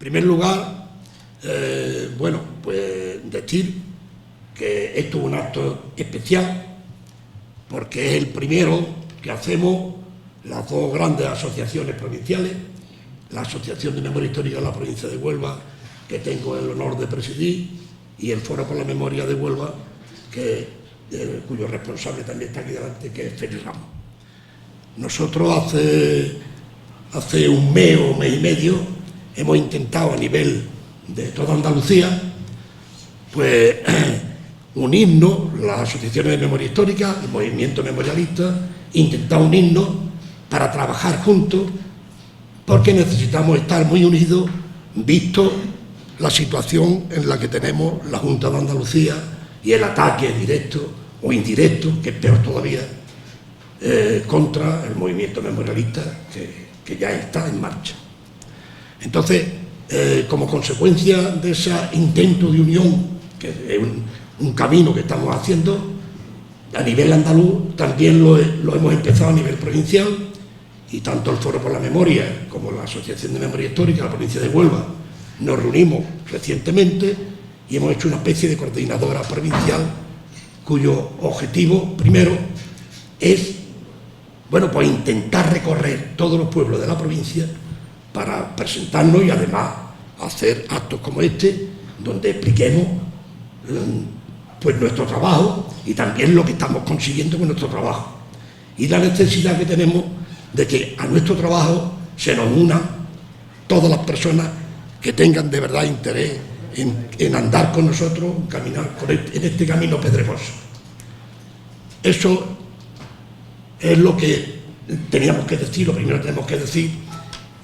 primer lugar, bueno, pues decir que esto es un acto especial porque es el primero que hacemos las dos grandes asociaciones provinciales, la Asociación de Memoria Histórica de la provincia de Huelva, que tengo el honor de presidir, y el Foro por la Memoria de Huelva, cuyo responsable también está aquí delante, que es Félix Ramos. Nosotros hace un mes o mes y medio hemos intentado a nivel de toda Andalucía pues unirnos, las asociaciones de memoria histórica, el movimiento memorialista, intentar unirnos para trabajar juntos, porque necesitamos estar muy unidos, visto la situación en la que tenemos la Junta de Andalucía y el ataque directo o indirecto, que es peor todavía, contra el movimiento memorialista que ya está en marcha. Entonces, como consecuencia de ese intento de unión, que es un camino que estamos haciendo a nivel andaluz, también lo hemos empezado a nivel provincial, y tanto el Foro por la Memoria como la Asociación de Memoria Histórica de la provincia de Huelva nos reunimos recientemente y hemos hecho una especie de coordinadora provincial cuyo objetivo primero es, bueno, pues intentar recorrer todos los pueblos de la provincia para presentarnos y además hacer actos como este donde expliquemos pues nuestro trabajo y también lo que estamos consiguiendo con nuestro trabajo y la necesidad que tenemos de que a nuestro trabajo se nos unan todas las personas que tengan de verdad interés en andar con nosotros, caminar en este camino pedregoso. Eso es lo que teníamos que decir, lo primero que tenemos que decir,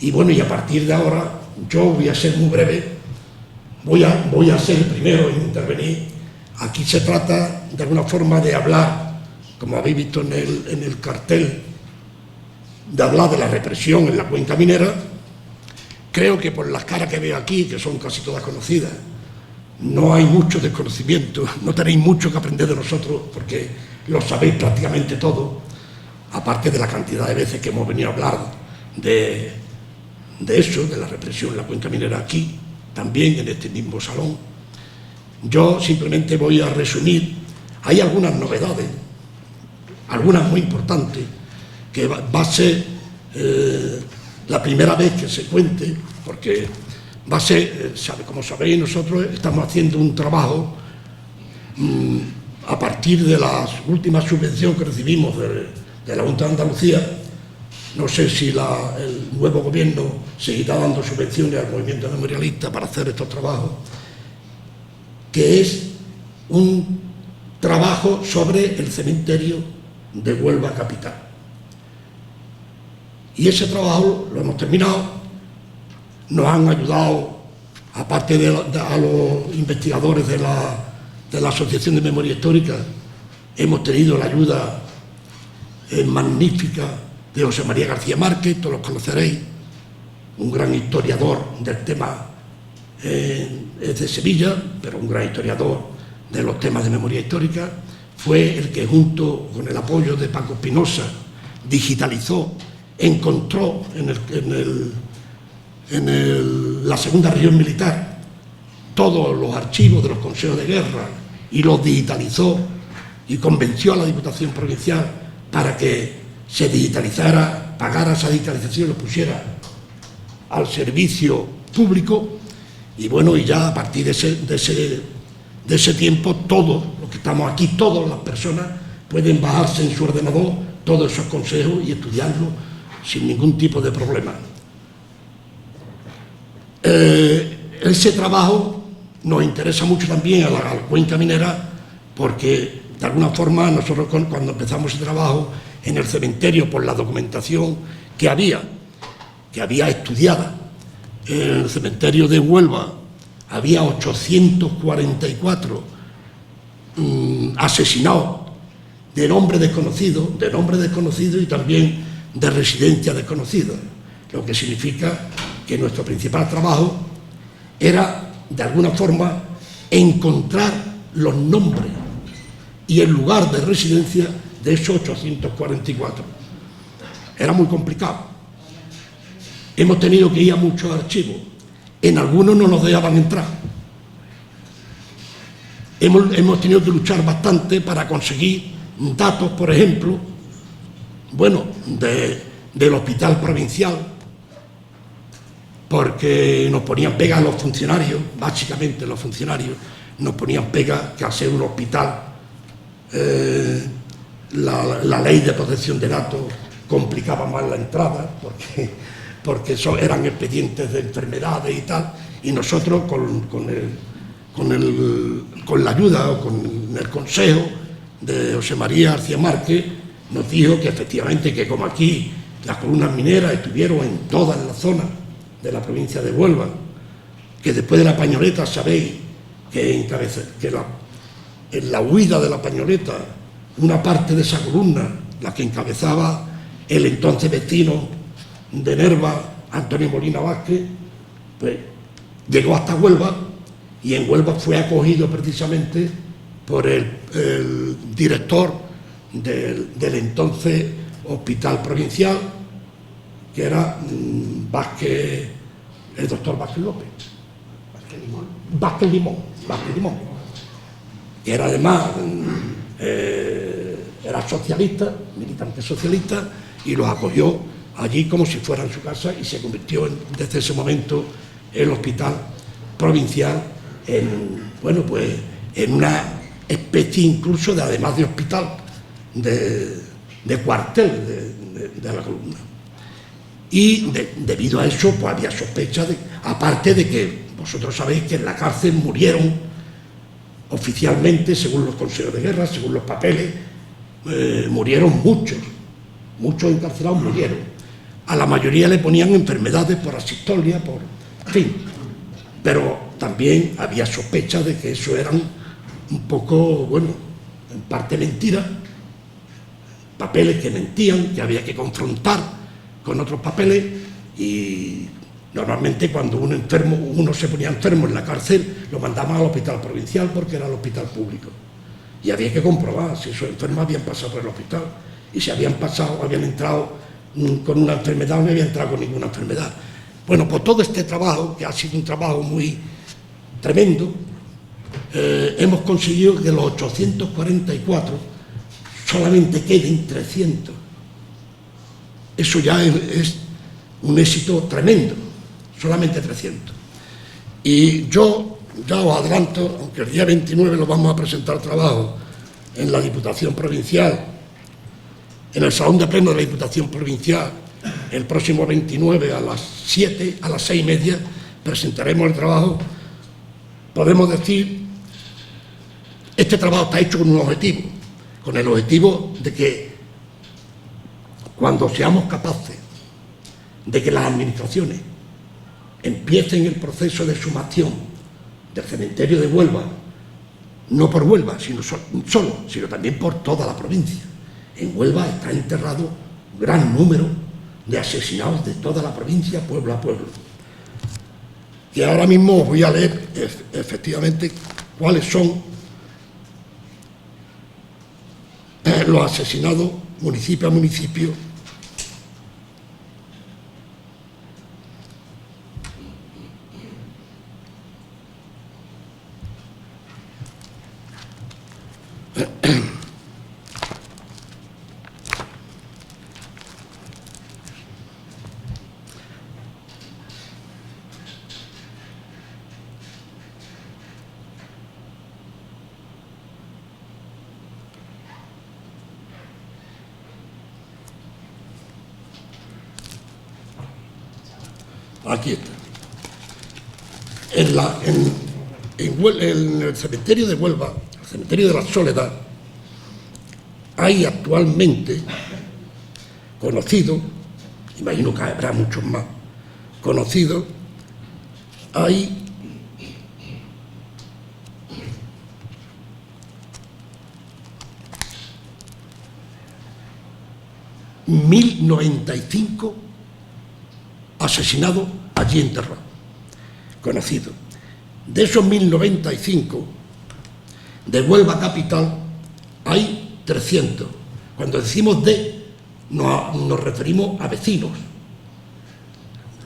y bueno, y a partir de ahora yo voy a ser muy breve, voy a ser el primero en intervenir. Aquí se trata de alguna forma de hablar, como habéis visto en el cartel, de hablar de la represión en la cuenca minera. Creo que por las caras que veo aquí, que son casi todas conocidas, no hay mucho desconocimiento, no tenéis mucho que aprender de nosotros, porque lo sabéis prácticamente todo, aparte de la cantidad de veces que hemos venido a hablar de eso, de la represión en la cuenca minera aquí, también en este mismo salón. Yo simplemente voy a resumir. Hay algunas novedades, algunas muy importantes, que va a ser la primera vez que se cuente, porque va a ser, como sabéis, nosotros estamos haciendo un trabajo a partir de las últimas subvenciones que recibimos de la Junta de Andalucía. No sé si el nuevo gobierno seguirá dando subvenciones al movimiento memorialista para hacer estos trabajos, que es un trabajo sobre el cementerio de Huelva capital. Y ese trabajo lo hemos terminado. Nos han ayudado, aparte a los investigadores de la Asociación de Memoria Histórica, hemos tenido la ayuda magnífica de José María García Márquez, todos los conoceréis, un gran historiador del tema, es de Sevilla, pero un gran historiador de los temas de memoria histórica. Fue el que, junto con el apoyo de Paco Espinosa, digitalizó, encontró en la segunda región militar todos los archivos de los consejos de guerra y los digitalizó y convenció a la Diputación Provincial para que se digitalizara, pagara esa digitalización y lo pusiera al servicio público. Y bueno, y ya a partir de ese tiempo, todos los que estamos aquí, todas las personas pueden bajarse en su ordenador todos esos consejos y estudiarlos sin ningún tipo de problema. Ese trabajo nos interesa mucho también a la cuenca minera, porque de alguna forma nosotros cuando empezamos ese trabajo en el cementerio, por la documentación que había estudiada, en el cementerio de Huelva había 844 asesinados de nombre desconocido y también de residencia desconocida, lo que significa que nuestro principal trabajo era, de alguna forma, encontrar los nombres y el lugar de residencia de esos 844. Era muy complicado. Hemos tenido que ir a muchos archivos en algunos no nos dejaban entrar. Hemos tenido que luchar bastante para conseguir datos, por ejemplo, bueno, del hospital provincial, porque nos ponían pega a los funcionarios, básicamente los funcionarios, nos ponían pega que al ser un hospital la ley de protección de datos complicaba más la entrada, porque eran expedientes de enfermedades y tal, y nosotros con la ayuda o con el consejo de José María García Márquez nos dijo que efectivamente que como aquí las columnas mineras estuvieron en todas las zonas de la provincia de Huelva, que después de la Pañoleta sabéis que en la huida de la Pañoleta una parte de esa columna, la que encabezaba el entonces vecino de Nerva, Antonio Molina Vázquez, pues llegó hasta Huelva, y en Huelva fue acogido precisamente por el director del entonces hospital provincial, que era el doctor Vázquez López, Vázquez Limón, que era además era socialista, militante socialista, y los acogió allí como si fuera en su casa, y se convirtió desde ese momento el hospital provincial en una especie incluso de, además de hospital, de cuartel de la columna. Y debido a eso pues había sospechas, aparte de que vosotros sabéis que en la cárcel murieron oficialmente, según los consejos de guerra, según los papeles, murieron muchos encarcelados murieron. A la mayoría le ponían enfermedades por asistolia, en fin, pero también había sospechas de que eso eran un poco, bueno, en parte mentiras, papeles que mentían, que había que confrontar con otros papeles, y normalmente cuando uno se ponía enfermo en la cárcel, lo mandaban al hospital provincial porque era el hospital público, y había que comprobar si esos enfermos habían pasado por el hospital y si habían entrado con una enfermedad o no habían entrado con ninguna enfermedad. Bueno, pues todo este trabajo, que ha sido un trabajo muy tremendo, hemos conseguido que de los 844 solamente queden 300. Eso ya es un éxito tremendo, solamente 300. Y yo ya os adelanto, aunque el día 29 lo vamos a presentar trabajo en la Diputación Provincial, en el Salón de Pleno de la Diputación Provincial, el próximo 29 a las 7, a las 6:30, presentaremos el trabajo. Podemos decir, este trabajo está hecho con un objetivo, con el objetivo de que cuando seamos capaces de que las administraciones empiecen el proceso de sumación del cementerio de Huelva, no por Huelva, sino también por toda la provincia. En Huelva está enterrado un gran número de asesinados de toda la provincia, pueblo a pueblo. Y ahora mismo os voy a leer efectivamente cuáles son los asesinados municipio a municipio. Aquí está. En el cementerio de Huelva, el cementerio de la Soledad, hay actualmente conocidos, imagino que habrá muchos más conocidos, hay 1095 asesinados allí enterrados, conocidos. De esos 1095, de Huelva capital, hay 300. Cuando decimos nos referimos a vecinos.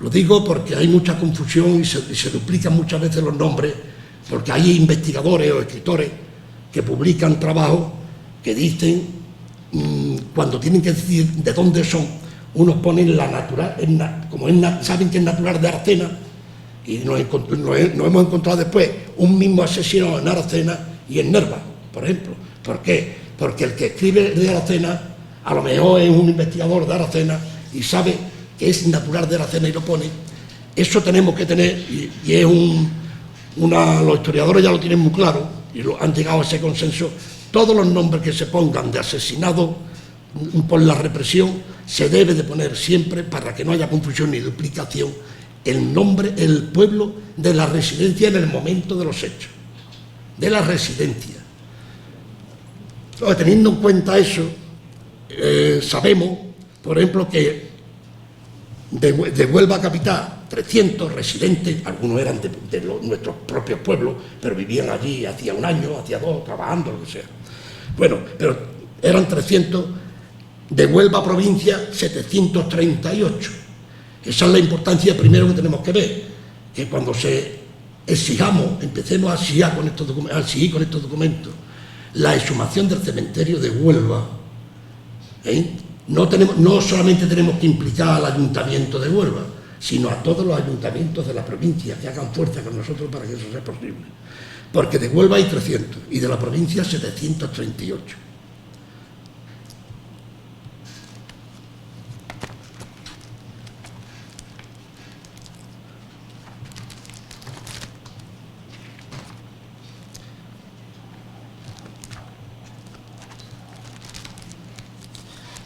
Lo digo porque hay mucha confusión y se duplican muchas veces los nombres, porque hay investigadores o escritores que publican trabajos que dicen, cuando tienen que decir de dónde son, unos ponen la natural, saben que es natural de Aracena, y nos hemos encontrado después un mismo asesino en Aracena y en Nerva, por ejemplo. ¿Por qué? Porque el que escribe de Aracena a lo mejor es un investigador de Aracena y sabe que es natural de Aracena y lo pone. Eso tenemos que tener, y es los historiadores ya lo tienen muy claro y han llegado a ese consenso. Todos los nombres que se pongan de asesinados por la represión se debe de poner siempre, para que no haya confusión ni duplicación, el nombre, el pueblo de la residencia en el momento de los hechos, de la residencia. Entonces, teniendo en cuenta eso, sabemos, por ejemplo, que de Huelva capital, 300 residentes, algunos eran de nuestros propios pueblos, pero vivían allí hacía un año, hacía dos, trabajando, lo que sea. Bueno, pero eran 300, de Huelva provincia, 738. Esa es la importancia primero que tenemos que ver, que cuando empecemos a seguir con estos documentos, la exhumación del cementerio de Huelva, no solamente tenemos que implicar al ayuntamiento de Huelva, sino a todos los ayuntamientos de la provincia que hagan fuerza con nosotros para que eso sea posible. Porque de Huelva hay 300 y de la provincia 738.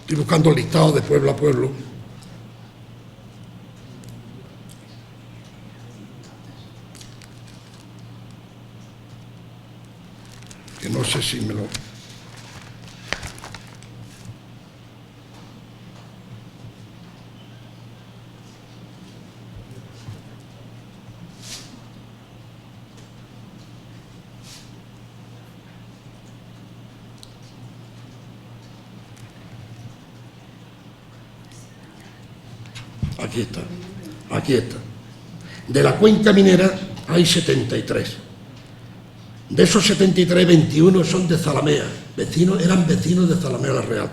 Estoy buscando el listado de pueblo a pueblo. Que no sé si me lo... Aquí está. De la cuenca minera hay 73. De esos 73, 21 son de Zalamea, eran vecinos de Zalamea la Real.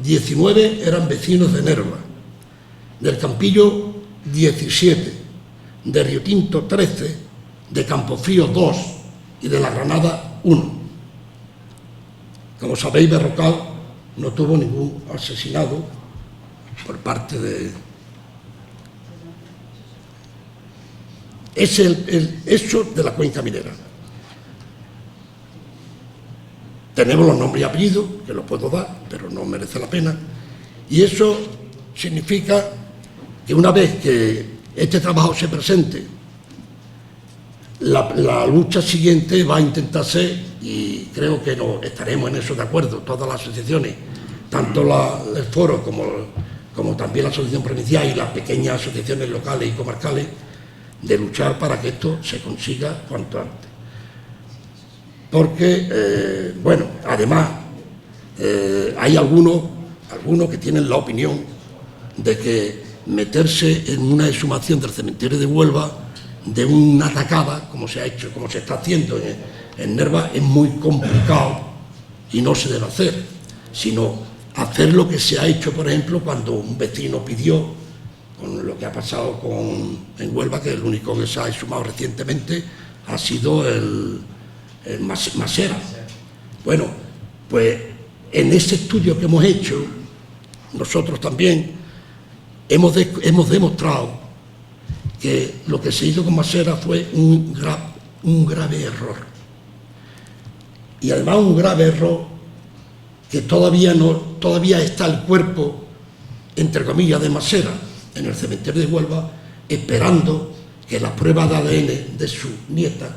19 eran vecinos de Nerva. Del Campillo, 17. De Río Tinto, 13. De Campofrío, 2. Y de La Granada, 1. Como sabéis, Berrocal no tuvo ningún asesinado por parte de... Es el hecho de la cuenca minera. Tenemos los nombres y apellidos, que los puedo dar, pero no merece la pena. Y eso significa que una vez que este trabajo se presente, la lucha siguiente va a intentar ser, y creo que estaremos en eso de acuerdo, todas las asociaciones, tanto el foro como también la asociación provincial y las pequeñas asociaciones locales y comarcales, de luchar para que esto se consiga cuanto antes. Porque, además, hay algunos que tienen la opinión de que meterse en una exhumación del cementerio de Huelva de una atacada, como se está haciendo en Nerva, es muy complicado y no se debe hacer, sino hacer lo que se ha hecho, por ejemplo, cuando un vecino pidió, con lo que ha pasado en Huelva, que el único que se ha exhumado recientemente ha sido el Masera. Bueno, pues en ese estudio que hemos hecho, nosotros también hemos demostrado que lo que se hizo con Masera fue un grave error. Y además un grave error que todavía está el cuerpo, entre comillas, de Masera en el cementerio de Huelva, esperando que las pruebas de ADN de su nieta,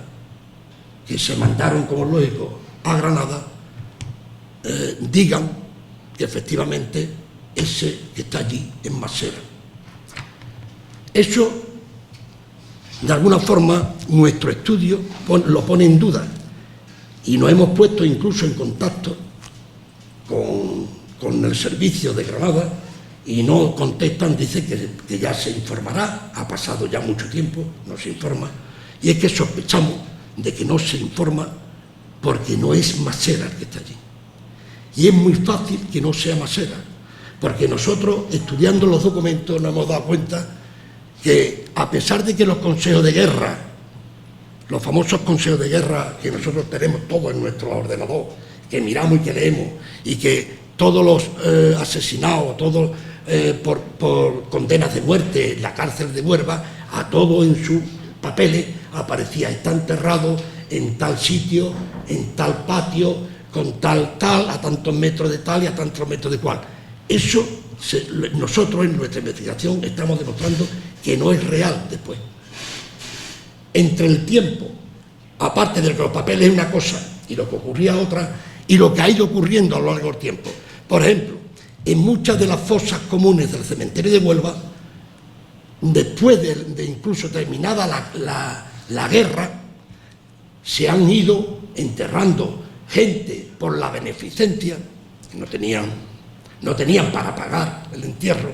que se mandaron, como lógico, a Granada, digan que efectivamente ese que está allí es Masera. Eso, de alguna forma, nuestro estudio lo pone en duda, y nos hemos puesto incluso en contacto con el servicio de Granada y no contestan, dice que ya se informará, ha pasado ya mucho tiempo, no se informa, y es que sospechamos de que no se informa porque no es Masera el que está allí. Y es muy fácil que no sea Masera, porque nosotros, estudiando los documentos, nos hemos dado cuenta que, a pesar de que los consejos de guerra, los famosos consejos de guerra que nosotros tenemos todos en nuestro ordenador, que miramos y que leemos, y que todos los asesinados, todos por condenas de muerte en la cárcel de Huelva, a todos en sus papeles aparecía: está enterrado en tal sitio, en tal patio, con tal, a tantos metros de tal y a tantos metros de cual. Eso nosotros en nuestra investigación estamos demostrando que no es real después. Entre el tiempo, aparte de que los papeles es una cosa y lo que ocurría otra, y lo que ha ido ocurriendo a lo largo del tiempo. Por ejemplo, en muchas de las fosas comunes del cementerio de Huelva, después de incluso terminada la guerra, se han ido enterrando gente por la beneficencia, que no tenían para pagar el entierro,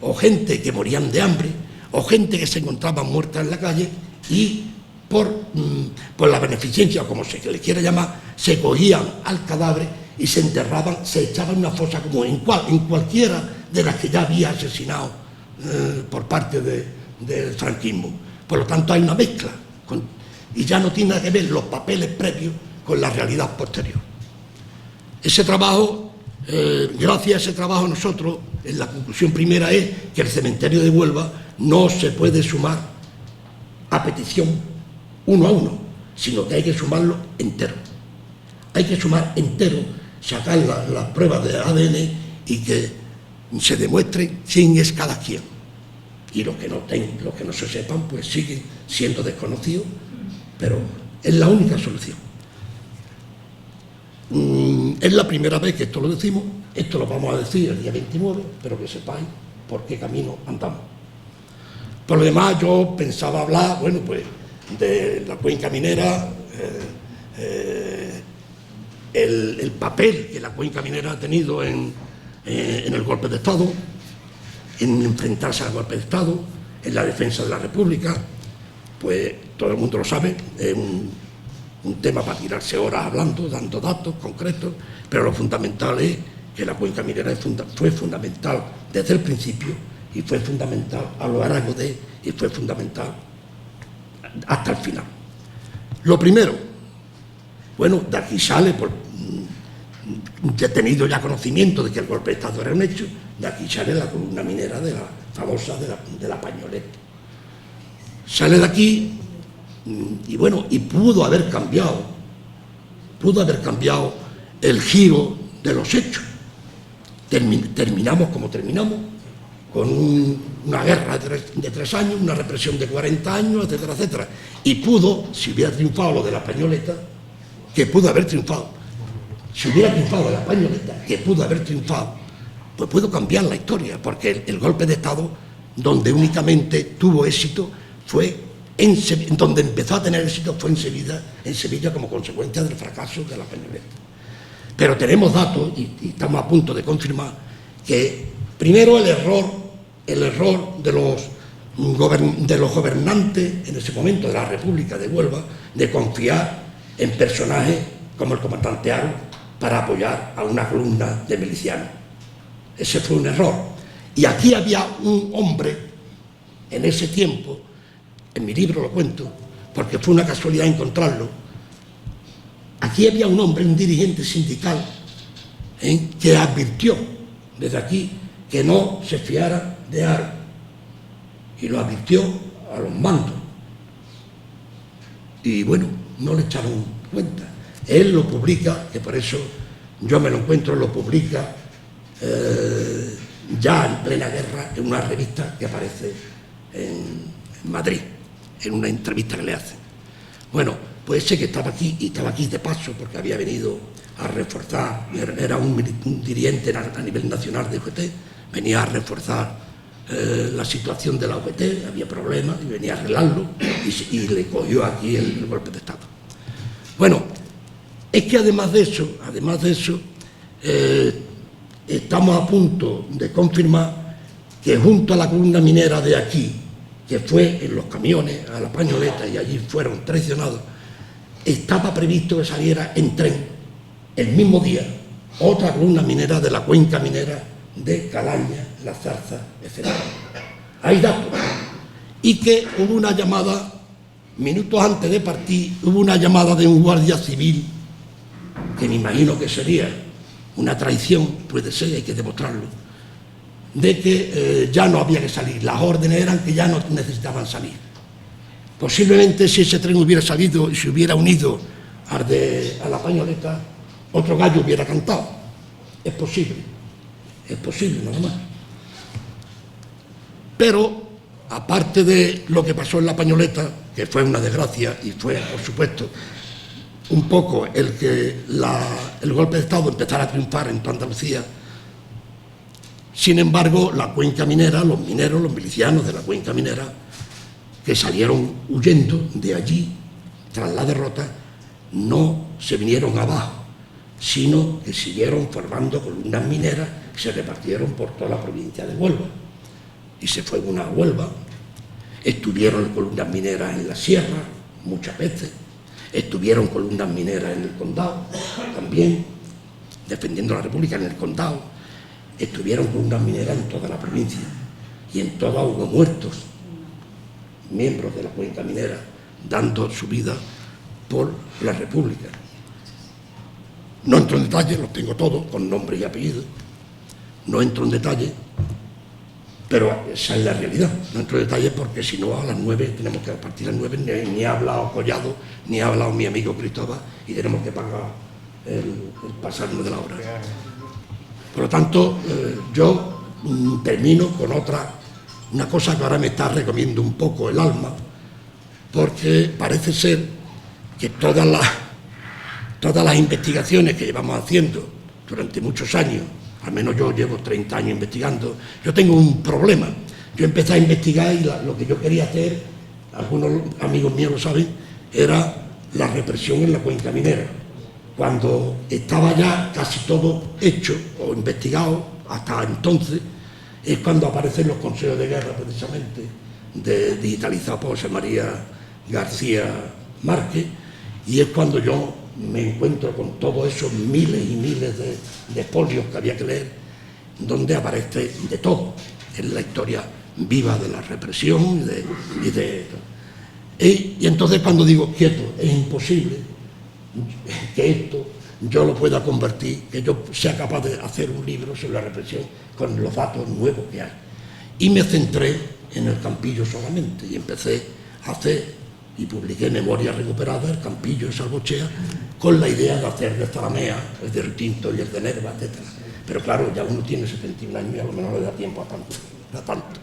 o gente que morían de hambre, o gente que se encontraba muerta en la calle, y por la beneficencia, o como se le quiera llamar, se cogían al cadáver y se enterraban, se echaban en una fosa común, en cualquiera de las que ya había asesinado por parte del franquismo. Por lo tanto, hay una mezcla, y ya no tiene nada que ver los papeles previos con la realidad posterior. Ese trabajo, gracias a ese trabajo nosotros, en la conclusión primera es que el cementerio de Huelva no se puede sumar a petición uno a uno, sino que hay que sumarlo entero. Hay que sumar entero, sacar las pruebas de ADN y que se demuestre quién es cada quien. Y los que no se sepan, pues siguen siendo desconocidos, pero es la única solución. Es la primera vez que esto lo decimos, esto lo vamos a decir el día 29, pero que sepáis por qué camino andamos. Por lo demás, yo pensaba hablar, bueno, pues, de la cuenca minera, el papel que la cuenca minera ha tenido en el golpe de Estado, en enfrentarse al golpe de Estado, en la defensa de la República. Pues todo el mundo lo sabe, es un tema para tirarse horas hablando, dando datos concretos, pero lo fundamental es que la cuenca minera fue fundamental desde el principio, y fue fundamental a lo largo de, y fue fundamental hasta el final. Lo primero, bueno, de aquí sale, he tenido ya conocimiento de que el golpe de Estado era un hecho, de aquí sale la columna minera de la famosa de la Pañoleta. Sale de aquí y bueno, y pudo haber cambiado el giro de los hechos. Terminamos como terminamos, con una guerra de 3 años, una represión de 40 años, etcétera, etcétera. Y pudo, si hubiera triunfado lo de la Pañoleta, que pudo haber triunfado, si hubiera triunfado la Pañoleta, que pudo haber triunfado, pues pudo cambiar la historia, porque el golpe de Estado, donde únicamente tuvo éxito, fue donde empezó a tener éxito fue en Sevilla como consecuencia del fracaso de la Pañoleta. Pero tenemos datos, y estamos a punto de confirmar, que primero el error de los gobernantes en ese momento de la República de Huelva, de confiar en personajes como el comandante Haro para apoyar a una columna de milicianos. Ese fue un error. Y aquí había un hombre, en ese tiempo, en mi libro lo cuento, porque fue una casualidad encontrarlo. Aquí había un hombre, un dirigente sindical, que advirtió desde aquí que no se fiara de Haro, y lo advirtió a los mandos. Y bueno, no le echaron cuenta. Él lo publica, que por eso yo me lo encuentro, lo publica ya en plena guerra en una revista que aparece en Madrid, en una entrevista que le hacen. Bueno, pues ese que estaba aquí, y estaba aquí de paso porque había venido a reforzar, era un dirigente a nivel nacional de UGT, venía a reforzar la situación de la UGT, había problemas y venía a arreglarlo, y le cogió aquí el golpe de Estado. Bueno, es que además de eso, estamos a punto de confirmar que junto a la columna minera de aquí, que fue en los camiones a la Pañoleta y allí fueron traicionados, estaba previsto que saliera en tren el mismo día otra columna minera de la cuenca minera de Calaña, La Zarza, etc. Hay datos. Y que hubo una llamada, minutos antes de partir, hubo una llamada de un guardia civil, que me imagino que sería una traición, puede ser, hay que demostrarlo, de que ya no había que salir. Las órdenes eran que ya no necesitaban salir. Posiblemente si ese tren hubiera salido y se hubiera unido a la Pañoleta, otro gallo hubiera cantado. Es posible nada más. Pero, aparte de lo que pasó en la Pañoleta, que fue una desgracia y fue, por supuesto, un poco el que el golpe de Estado empezara a triunfar en toda Andalucía, sin embargo, la cuenca minera, los mineros, los milicianos de la cuenca minera, que salieron huyendo de allí tras la derrota, no se vinieron abajo, sino que siguieron formando columnas mineras que se repartieron por toda la provincia de Huelva. Y se fue una a Huelva, estuvieron columnas mineras en la sierra, muchas veces, estuvieron columnas mineras en el condado, también, defendiendo la República en el condado, estuvieron columnas mineras en toda la provincia, y en todas hubo muertos, miembros de la cuenca minera, dando su vida por la República. No entro en detalle, los tengo todos, con nombre y apellido. No entro en detalle, pero esa es la realidad. No entro en detalle porque si no a las 9 tenemos que partir a las 9, ni ha hablado Collado, ni ha hablado mi amigo Cristóbal, y tenemos que pagar el pasarnos de la hora. Por lo tanto, yo termino con una cosa que ahora me está recomiendo un poco el alma, porque parece ser que todas las investigaciones que llevamos haciendo durante muchos años, al menos yo llevo 30 años investigando, yo tengo un problema. Yo empecé a investigar y lo que yo quería hacer, algunos amigos míos lo saben, era la represión en la cuenca minera. Cuando estaba ya casi todo hecho o investigado, hasta entonces, es cuando aparecen los consejos de guerra, precisamente, digitalizados por José María García Márquez, y es cuando yo me encuentro con todos esos miles y miles de folios que había que leer, donde aparece de todo, en la historia viva de la represión y entonces cuando digo, quieto, es imposible que esto yo lo pueda convertir, que yo sea capaz de hacer un libro sobre la represión con los datos nuevos que hay. Y me centré en el Campillo solamente y empecé a hacer y publiqué Memorias Recuperadas, el Campillo, Salvochea, con la idea de hacer de Zalamea, el de Ritinto y el de Nerva, etc. Pero claro, ya uno tiene 71 años y a lo mejor no le da tiempo a tanto.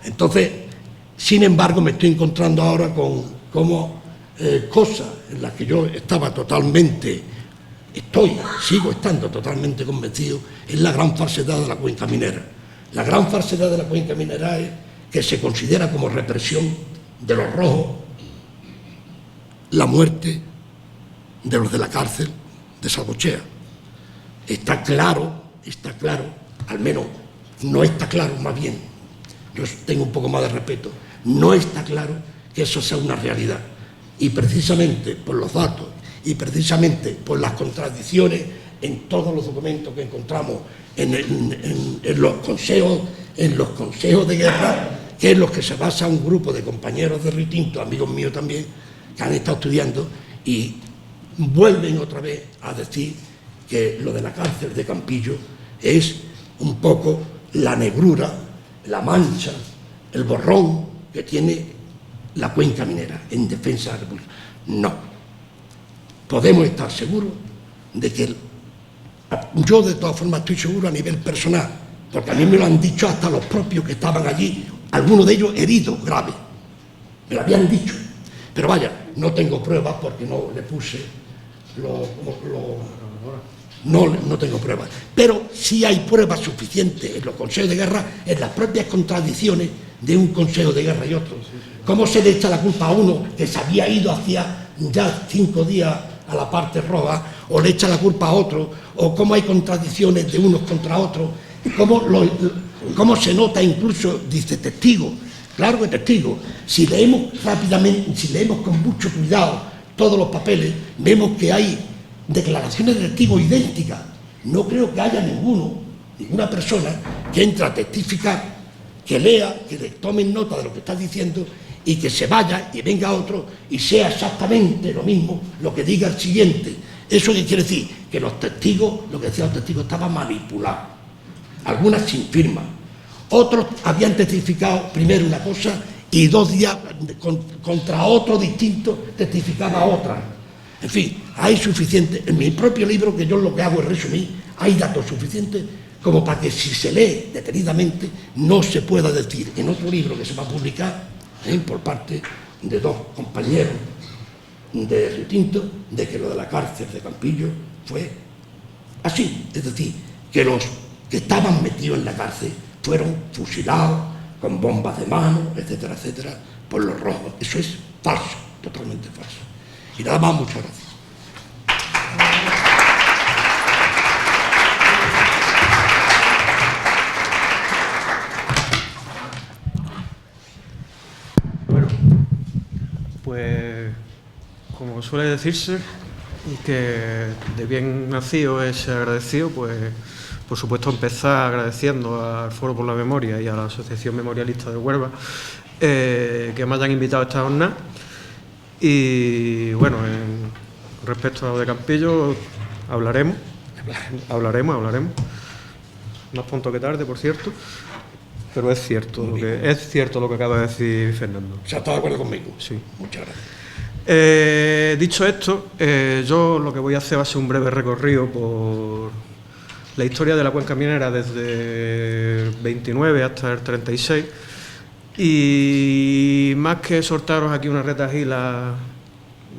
Entonces, sin embargo, me estoy encontrando ahora con cosas en las que yo sigo estando totalmente convencido, es la gran falsedad de la cuenca minera. La gran falsedad de la cuenca minera es que se considera como represión de los rojos la muerte de los de la cárcel de Salvochea. Está claro, al menos no está claro, más bien, yo tengo un poco más de respeto, no está claro que eso sea una realidad. Y precisamente por los datos y precisamente por las contradicciones en todos los documentos que encontramos en los consejos de guerra, que es los que se basa un grupo de compañeros de Ritinto, amigos míos también, que han estado estudiando y vuelven otra vez a decir que lo de la cárcel de Campillo es un poco la negrura, la mancha, el borrón que tiene la cuenca minera en defensa de la República. No. Podemos estar seguros de que yo de todas formas estoy seguro a nivel personal, porque a mí me lo han dicho hasta los propios que estaban allí, algunos de ellos heridos graves, me lo habían dicho. Pero vaya, no tengo pruebas porque no le puse no tengo pruebas. Pero sí hay pruebas suficientes en los consejos de guerra, en las propias contradicciones de un consejo de guerra y otro. ¿Cómo se le echa la culpa a uno que se había ido hacía ya 5 días a la parte roja, o le echa la culpa a otro, o cómo hay contradicciones de unos contra otros, cómo se nota incluso, dice testigo, claro que testigo. Si leemos rápidamente, si leemos con mucho cuidado todos los papeles, vemos que hay declaraciones de testigos idénticas. No creo que haya ninguna persona que entre a testificar, que lea, que le tomen nota de lo que está diciendo y que se vaya y venga otro y sea exactamente lo mismo lo que diga el siguiente. ¿Eso qué quiere decir? Que los testigos, lo que decían los testigos, estaban manipulados, algunas sin firma. Otros habían testificado primero una cosa y 2 días contra otro distinto testificaba otra. En fin, hay suficiente, en mi propio libro, que yo lo que hago es resumir, hay datos suficientes como para que si se lee detenidamente no se pueda decir en otro libro que se va a publicar por parte de 2 compañeros de Río Tinto, de que lo de la cárcel de Campillo fue así, es decir, que los que estaban metidos en la cárcel fueron fusilados con bombas de mano, etcétera, etcétera, por los rojos. Eso es falso, totalmente falso. Y nada más, muchas gracias. Bueno, pues como suele decirse, que de bien nacido es agradecido, pues por supuesto empezar agradeciendo al Foro por la Memoria y a la Asociación Memorialista de Huelva que me hayan invitado a esta jornada. Y bueno, respecto a lo de Campillo, hablaremos. Más pronto que tarde, por cierto. Pero es cierto lo que acaba de decir Fernando. ¿Se está de acuerdo conmigo? Sí. Muchas gracias. Dicho esto, yo lo que voy a hacer va a ser un breve recorrido por la historia de la cuenca minera desde el 29 hasta el 36. Y más que soltaros aquí una retahíla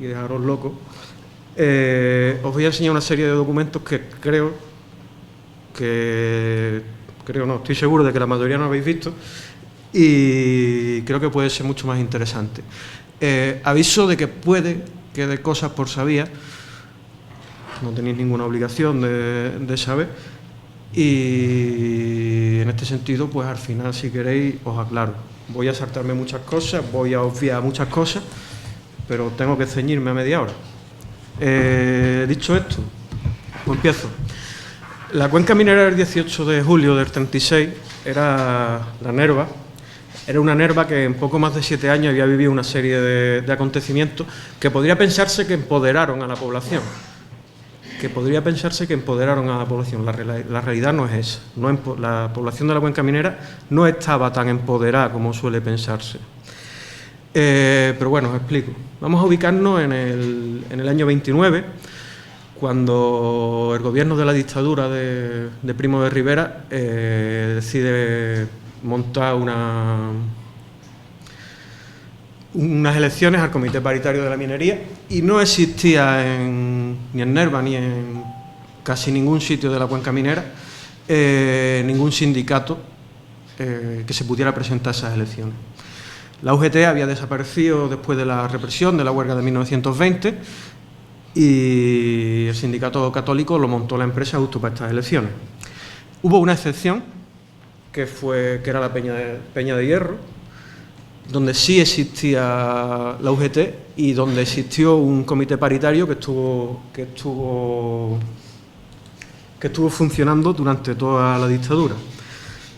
y dejaros locos, os voy a enseñar una serie de documentos que estoy seguro de que la mayoría no habéis visto y creo que puede ser mucho más interesante. Aviso de que puede quede cosas por saber, no tenéis ninguna obligación de saber, y en este sentido, pues al final, si queréis, os aclaro. Voy a saltarme muchas cosas, voy a obviar muchas cosas, pero tengo que ceñirme a media hora. Dicho esto, pues empiezo. La cuenca minera del 18 de julio del 36 era la Nerva. Era una Nerva que en poco más de 7 años había vivido una serie de acontecimientos que podría pensarse que empoderaron a la población. La realidad no es esa. La población de la cuenca minera no estaba tan empoderada como suele pensarse. Pero bueno, os explico. Vamos a ubicarnos en el año 29, cuando el gobierno de la dictadura de Primo de Rivera decide montar unas elecciones al Comité Paritario de la Minería, y no existía ni en Nerva ni en casi ningún sitio de la cuenca minera ningún sindicato que se pudiera presentar a esas elecciones. La UGT había desaparecido después de la represión de la huelga de 1920 y el sindicato católico lo montó la empresa justo para estas elecciones. Hubo una excepción que era la Peña de Hierro, donde sí existía la UGT y donde existió un comité paritario que estuvo funcionando durante toda la dictadura.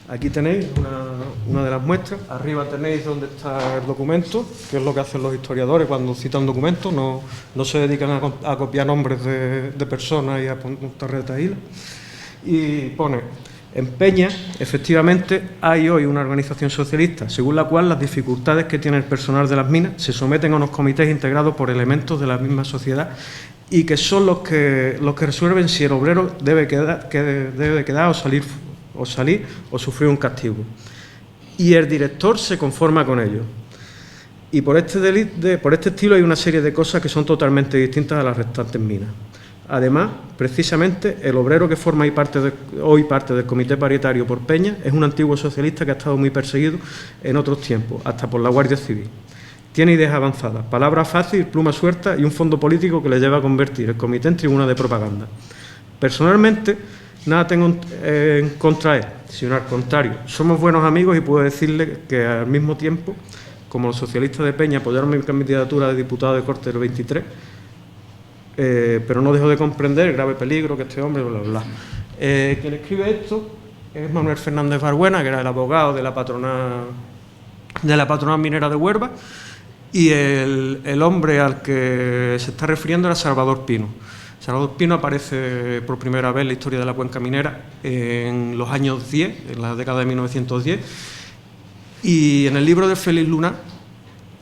Aquí tenéis una de las muestras. Arriba tenéis donde está el documento, que es lo que hacen los historiadores cuando citan documentos. No se dedican a copiar nombres de personas y a montar retahílas. Y pone: en Peña, efectivamente, hay hoy una organización socialista, según la cual las dificultades que tiene el personal de las minas se someten a unos comités integrados por elementos de la misma sociedad y que son los que resuelven si el obrero debe quedar o salir o sufrir un castigo. Y el director se conforma con ello. Y por este estilo hay una serie de cosas que son totalmente distintas a las restantes minas. Además, precisamente, el obrero que forma hoy parte del Comité Paritario por Peña es un antiguo socialista que ha estado muy perseguido en otros tiempos, hasta por la Guardia Civil. Tiene ideas avanzadas, palabra fácil, pluma suelta y un fondo político que le lleva a convertir el comité en tribuna de propaganda. Personalmente, nada tengo en contra de él, sino al contrario. Somos buenos amigos y puedo decirle que al mismo tiempo, como los socialistas de Peña apoyaron mi candidatura de diputado de Corte del 23, pero no dejo de comprender el grave peligro que este hombre, bla, bla, bla. Quien escribe esto es Manuel Fernández Barbuena, que era el abogado de la patronal minera de Huelva, y el hombre al que se está refiriendo era Salvador Pino. Salvador Pino aparece por primera vez en la historia de la cuenca minera en los años 10, en la década de 1910, y en el libro de Félix Luna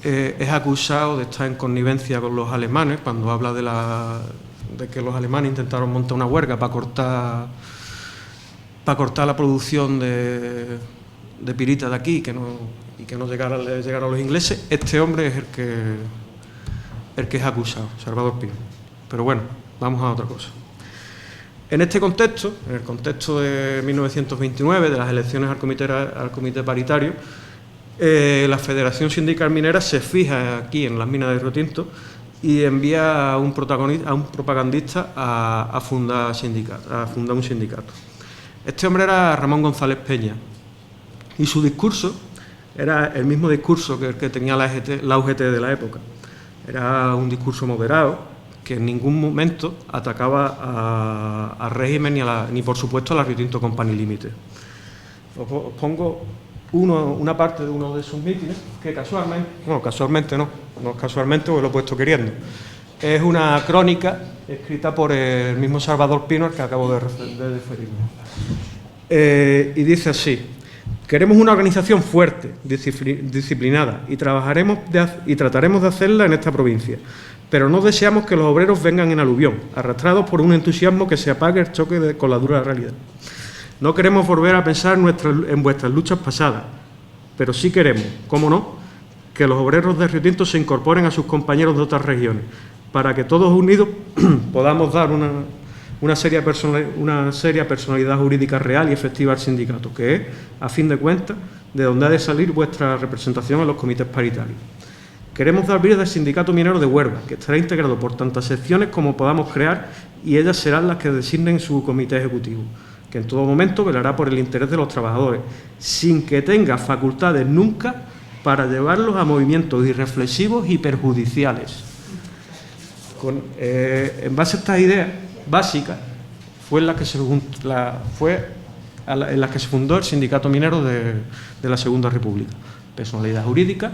es acusado de estar en connivencia con los alemanes, cuando habla de que los alemanes intentaron montar una huelga para cortar la producción de pirita de aquí y que no llegara a los ingleses. Este hombre es el que es acusado, Salvador Pino. Pero bueno, vamos a otra cosa. En este contexto, en el contexto de 1929, de las elecciones al comité paritario, la Federación Sindical Minera se fija aquí en las minas de Río Tinto y envía a un propagandista a fundar un sindicato. Este hombre era Ramón González Peña y su discurso era el mismo discurso que el que tenía la UGT de la época. Era un discurso moderado que en ningún momento atacaba al régimen ni por supuesto a la Río Tinto Company Limited. Os pongo una parte de uno de sus mítines que casualmente porque lo he puesto queriendo. Es una crónica escrita por el mismo Salvador Pino al que acabo de referirme. Y dice así: queremos una organización fuerte, disciplinada, y trataremos de hacerla en esta provincia, pero no deseamos que los obreros vengan en aluvión, arrastrados por un entusiasmo que se apague el choque con la dura realidad. No queremos volver a pensar en vuestras luchas pasadas, pero sí queremos, cómo no, que los obreros de Río Tinto se incorporen a sus compañeros de otras regiones, para que todos unidos podamos dar una seria personalidad jurídica real y efectiva al sindicato, que es, a fin de cuentas, de donde ha de salir vuestra representación en los comités paritarios. Queremos dar vida al sindicato minero de Huelva, que estará integrado por tantas secciones como podamos crear, y ellas serán las que designen su comité ejecutivo, que en todo momento velará por el interés de los trabajadores, sin que tenga facultades nunca para llevarlos a movimientos irreflexivos y perjudiciales. En base a estas ideas básicas fue en las que se fundó el sindicato minero de la Segunda República. Personalidad jurídica,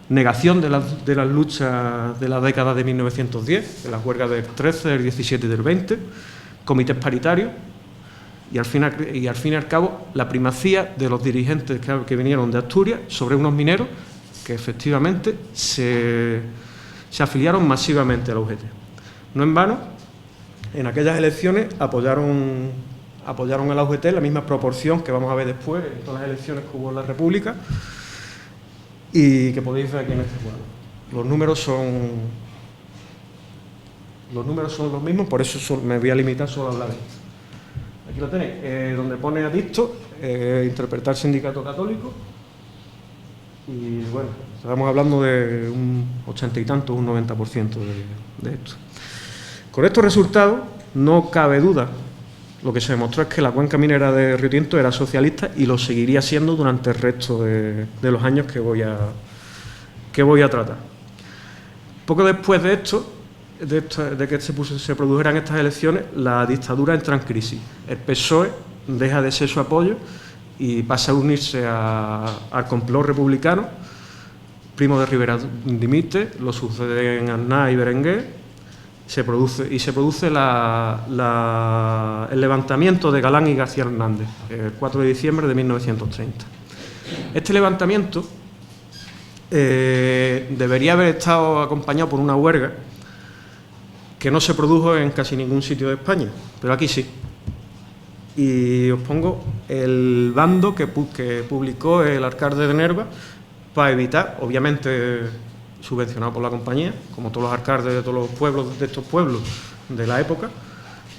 negación de las luchas de la década de 1910, de las huelgas del 13, del 17 y del 20, comités paritarios, y al fin y al cabo la primacía de los dirigentes que vinieron de Asturias sobre unos mineros que efectivamente se afiliaron masivamente a la UGT. No en vano, en aquellas elecciones apoyaron a la UGT en la misma proporción que vamos a ver después en todas las elecciones que hubo en la República y que podéis ver aquí en este cuadro. Los números son los mismos, por eso me voy a limitar solo a hablar de esto. Aquí lo tenéis, donde pone adicto, interpretar sindicato católico, y bueno, estamos hablando de un 80 y tanto, un 90% de esto. Con estos resultados no cabe duda, lo que se demostró es que la cuenca minera de Río Tinto era socialista y lo seguiría siendo durante el resto de los años que voy a tratar. Poco después de esto, de que se produjeran estas elecciones, la dictadura entra en crisis. El PSOE deja de ser su apoyo y pasa a unirse al complot republicano. Primo de Rivera dimite, lo suceden Aznar y Berenguer, se produce el levantamiento de Galán y García Hernández, el 4 de diciembre de 1930. Este levantamiento debería haber estado acompañado por una huelga que no se produjo en casi ningún sitio de España, pero aquí sí. Y os pongo el bando que publicó el alcalde de Nerva para evitar, obviamente subvencionado por la compañía, como todos los alcaldes de todos los pueblos, de estos pueblos de la época,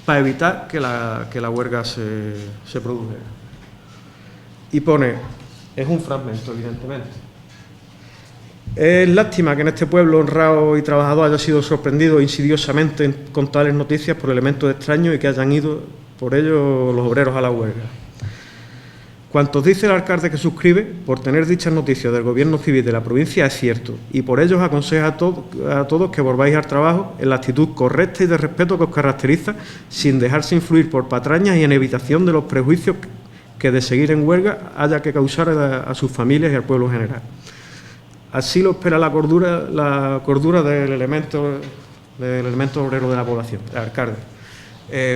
para evitar que la huelga se produjera. Y pone, es un fragmento evidentemente, Es lástima que en este pueblo honrado y trabajador haya sido sorprendido insidiosamente con tales noticias por elementos extraños y que hayan ido por ello los obreros a la huelga. Cuanto dice el alcalde que suscribe, por tener dichas noticias del gobierno civil de la provincia es cierto, y por ello os aconseja a todos que volváis al trabajo en la actitud correcta y de respeto que os caracteriza, sin dejarse influir por patrañas y en evitación de los prejuicios que de seguir en huelga haya que causar a sus familias y al pueblo en general. Así lo espera la cordura del elemento obrero de la población, el alcalde.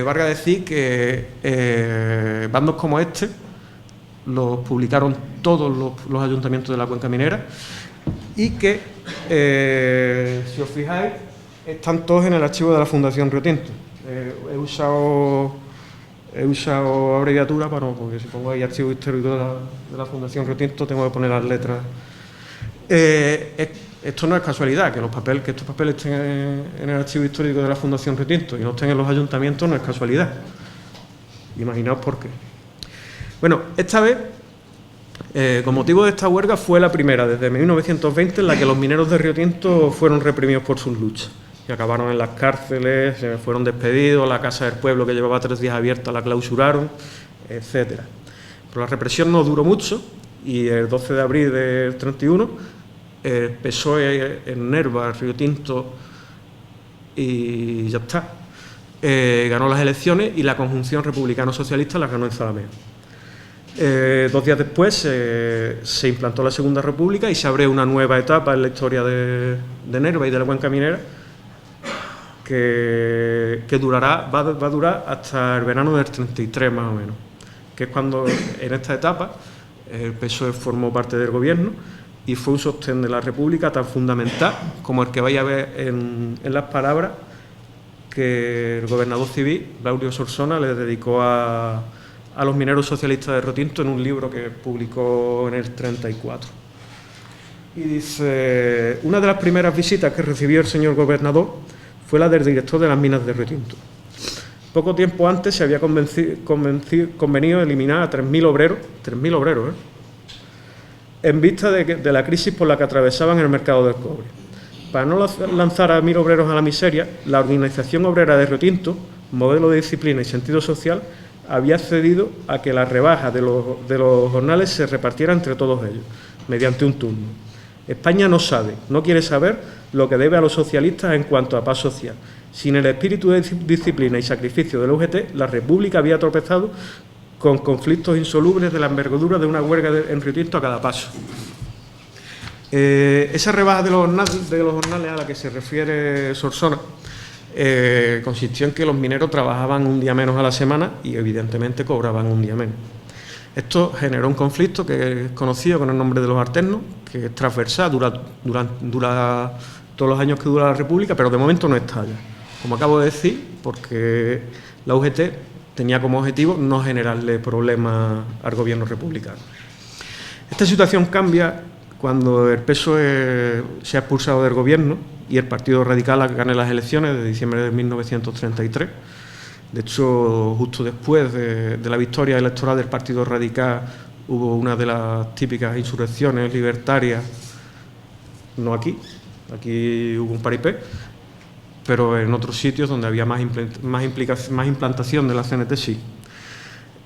Valga decir que bandos como este los publicaron todos los ayuntamientos de la cuenca minera y que, si os fijáis, están todos en el archivo de la Fundación Río Tinto. He usado abreviatura porque si pongo ahí archivo histórico de la Fundación Río Tinto tengo que poner las letras. Esto no es casualidad, que estos papeles estén en el archivo histórico de la Fundación Río Tinto y no estén en los ayuntamientos no es casualidad. Imaginaos por qué. Bueno, esta vez, con motivo de esta huelga, fue la primera desde 1920 en la que los mineros de Río Tinto fueron reprimidos por sus luchas y acabaron en las cárceles, fueron despedidos, la casa del pueblo que llevaba 3 días abierta la clausuraron, etcétera. Pero la represión no duró mucho y el 12 de abril del 31 el PSOE en Nerva, Río Tinto y ya está. Ganó las elecciones y la conjunción republicano-socialista las ganó en Zalamea. 2 días después se implantó la Segunda República y se abre una nueva etapa en la historia de Nerva y de la cuenca minera que va a durar hasta el verano del 33 más o menos, que es cuando en esta etapa el PSOE formó parte del gobierno y fue un sostén de la República tan fundamental como el que vais a ver en las palabras que el gobernador civil, Braulio Solsona, le dedicó a los mineros socialistas de Río Tinto en un libro que publicó en el 34. Y dice, una de las primeras visitas que recibió el señor gobernador fue la del director de las minas de Río Tinto. Poco tiempo antes se había convenido eliminar a 3.000 obreros, en vista de la crisis por la que atravesaban el mercado del cobre. Para no lanzar a 1.000 obreros a la miseria, la Organización Obrera de Río Tinto, modelo de disciplina y sentido social, había cedido a que la rebaja de los jornales se repartiera entre todos ellos, mediante un turno. España no sabe, no quiere saber lo que debe a los socialistas en cuanto a paz social. Sin el espíritu de disciplina y sacrificio de la UGT, la República había tropezado con conflictos insolubles de la envergadura de una huelga en Río Tinto a cada paso. Esa rebaja de los jornales a la que se refiere Solsona consistió en que los mineros trabajaban un día menos a la semana y evidentemente cobraban un día menos. Esto generó un conflicto que es conocido con el nombre de los alternos, que es transversal, dura todos los años que dura la República, pero de momento no estalla. Como acabo de decir, porque la UGT tenía como objetivo no generarle problemas al gobierno republicano. Esta situación cambia cuando el PSOE se ha expulsado del gobierno y el Partido Radical gana las elecciones de diciembre de 1933. De hecho, justo después de la victoria electoral del Partido Radical hubo una de las típicas insurrecciones libertarias, no aquí hubo un paripé, pero en otros sitios donde había más implantación de la CNT sí.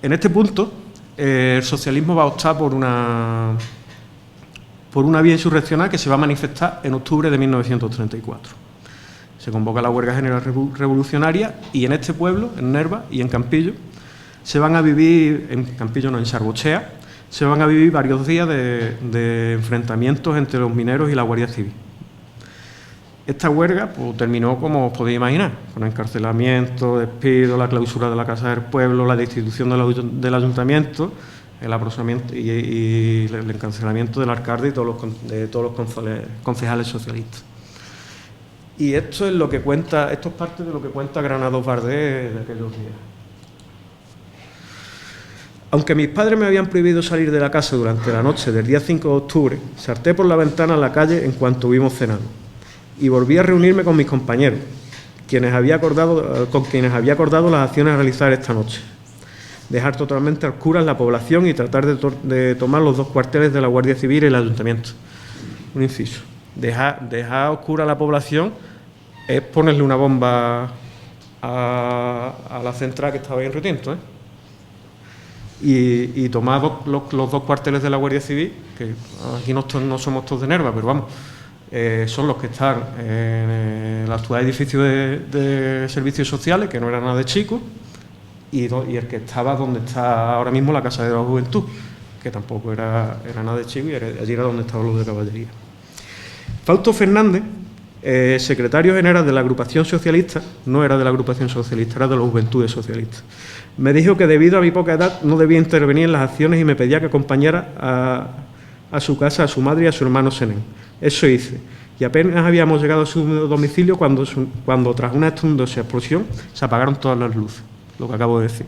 En este punto, el socialismo va a optar por una vía insurreccional que se va a manifestar en octubre de 1934. Se convoca la huelga general revolucionaria y en este pueblo, en Nerva y en Campillo, se van a vivir, en Campillo no, en Sarbochea, se van a vivir varios días de enfrentamientos entre los mineros y la Guardia Civil. Esta huelga pues, terminó, como os podéis imaginar, con encarcelamiento, despido, la clausura de la Casa del Pueblo, la destitución del ayuntamiento, el aproximamiento y el encarcelamiento del alcalde y de todos los concejales socialistas. Y esto es parte de lo que cuenta Granados Bardet de aquellos días. Aunque mis padres me habían prohibido salir de la casa durante la noche del día 5 de octubre, salté por la ventana a la calle en cuanto hubimos cenado y volví a reunirme con mis compañeros, con quienes había acordado las acciones a realizar esta noche. Dejar totalmente a oscuras la población y tratar de tomar los 2 cuarteles de la Guardia Civil y el Ayuntamiento. Un inciso. Dejar oscura a la población es ponerle una bomba a la central que estaba ahí en Retinto, ¿eh? Y tomar los 2 cuarteles de la Guardia Civil, que aquí no somos todos de Nerva, pero vamos, son los que están en el actual edificio de servicios sociales, que no era nada de chico, y el que estaba donde está ahora mismo la Casa de la Juventud, que tampoco era nada de chico, y allí era donde estaban los de caballería. Fausto Fernández, secretario general de la agrupación socialista, no era de la agrupación socialista, era de las Juventudes Socialistas. Me dijo que debido a mi poca edad no debía intervenir en las acciones y me pedía que acompañara a su casa a su madre y a su hermano Senén. Eso hice. Y apenas habíamos llegado a su domicilio cuando tras una estruendosa explosión se apagaron todas las luces, lo que acabo de decir.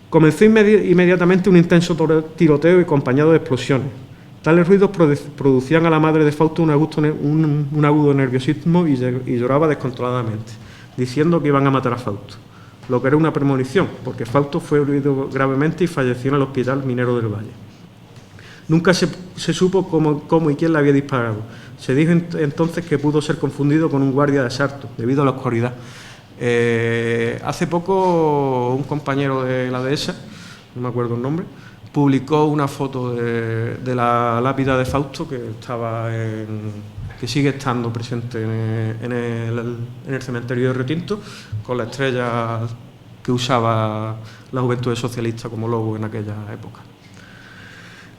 Comenzó inmediatamente un intenso tiroteo y acompañado de explosiones. Tales ruidos producían a la madre de Fausto un agudo nerviosismo y lloraba descontroladamente, diciendo que iban a matar a Fausto, lo que era una premonición, porque Fausto fue herido gravemente y falleció en el Hospital Minero del Valle. Nunca se supo cómo y quién le había disparado. Se dijo entonces que pudo ser confundido con un guardia de asalto, debido a la oscuridad. Hace poco un compañero de la dehesa, no me acuerdo el nombre, publicó una foto de la lápida de Fausto que sigue estando presente en el cementerio de Retinto, con la estrella que usaba la Juventud Socialista como logo en aquella época.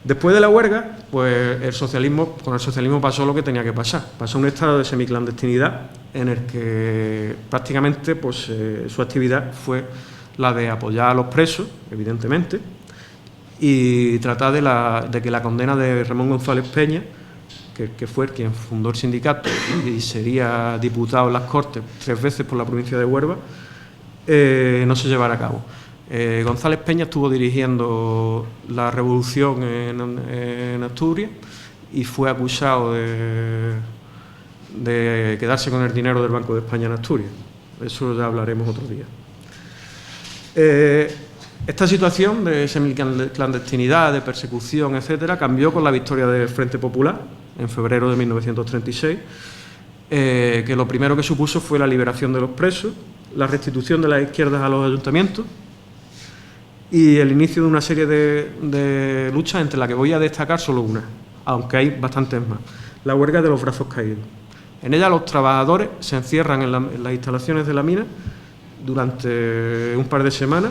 Después de la huelga, pues con el socialismo pasó lo que tenía que pasar. Pasó un estado de semiclandestinidad en el que prácticamente pues, su actividad fue la de apoyar a los presos, evidentemente, y tratar de que la condena de Ramón González Peña, que fue quien fundó el sindicato y sería diputado en las Cortes 3 veces por la provincia de Huelva, no se llevara a cabo. González Peña estuvo dirigiendo la revolución en Asturias y fue acusado de quedarse con el dinero del Banco de España en Asturias. Eso ya hablaremos otro día. Esta situación de semiclandestinidad, de persecución, etcétera, cambió con la victoria del Frente Popular en febrero de 1936, que lo primero que supuso fue la liberación de los presos, la restitución de las izquierdas a los ayuntamientos y el inicio de una serie de luchas, entre las que voy a destacar solo una, aunque hay bastantes más: la huelga de los brazos caídos. En ella los trabajadores se encierran en las instalaciones de la mina durante un par de semanas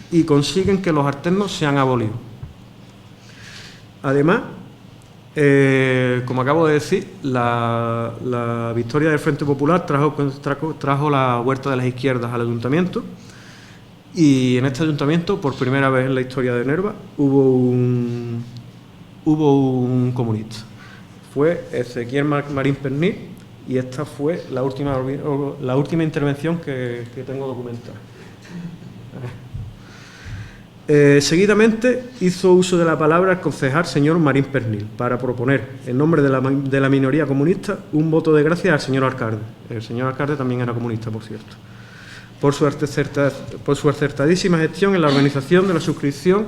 y consiguen que los alternos sean abolidos. Además, como acabo de decir, la victoria del Frente Popular trajo la vuelta de las izquierdas al ayuntamiento, y en este ayuntamiento, por primera vez en la historia de Nerva, hubo un comunista. Fue Ezequiel Marín Pernil, y esta fue la última intervención que tengo documentada. Seguidamente hizo uso de la palabra el concejal señor Marín Pernil para proponer, en nombre de la minoría comunista, un voto de gracia al señor alcalde. El señor alcalde también era comunista, por cierto, por su acertadísima gestión en la organización de la suscripción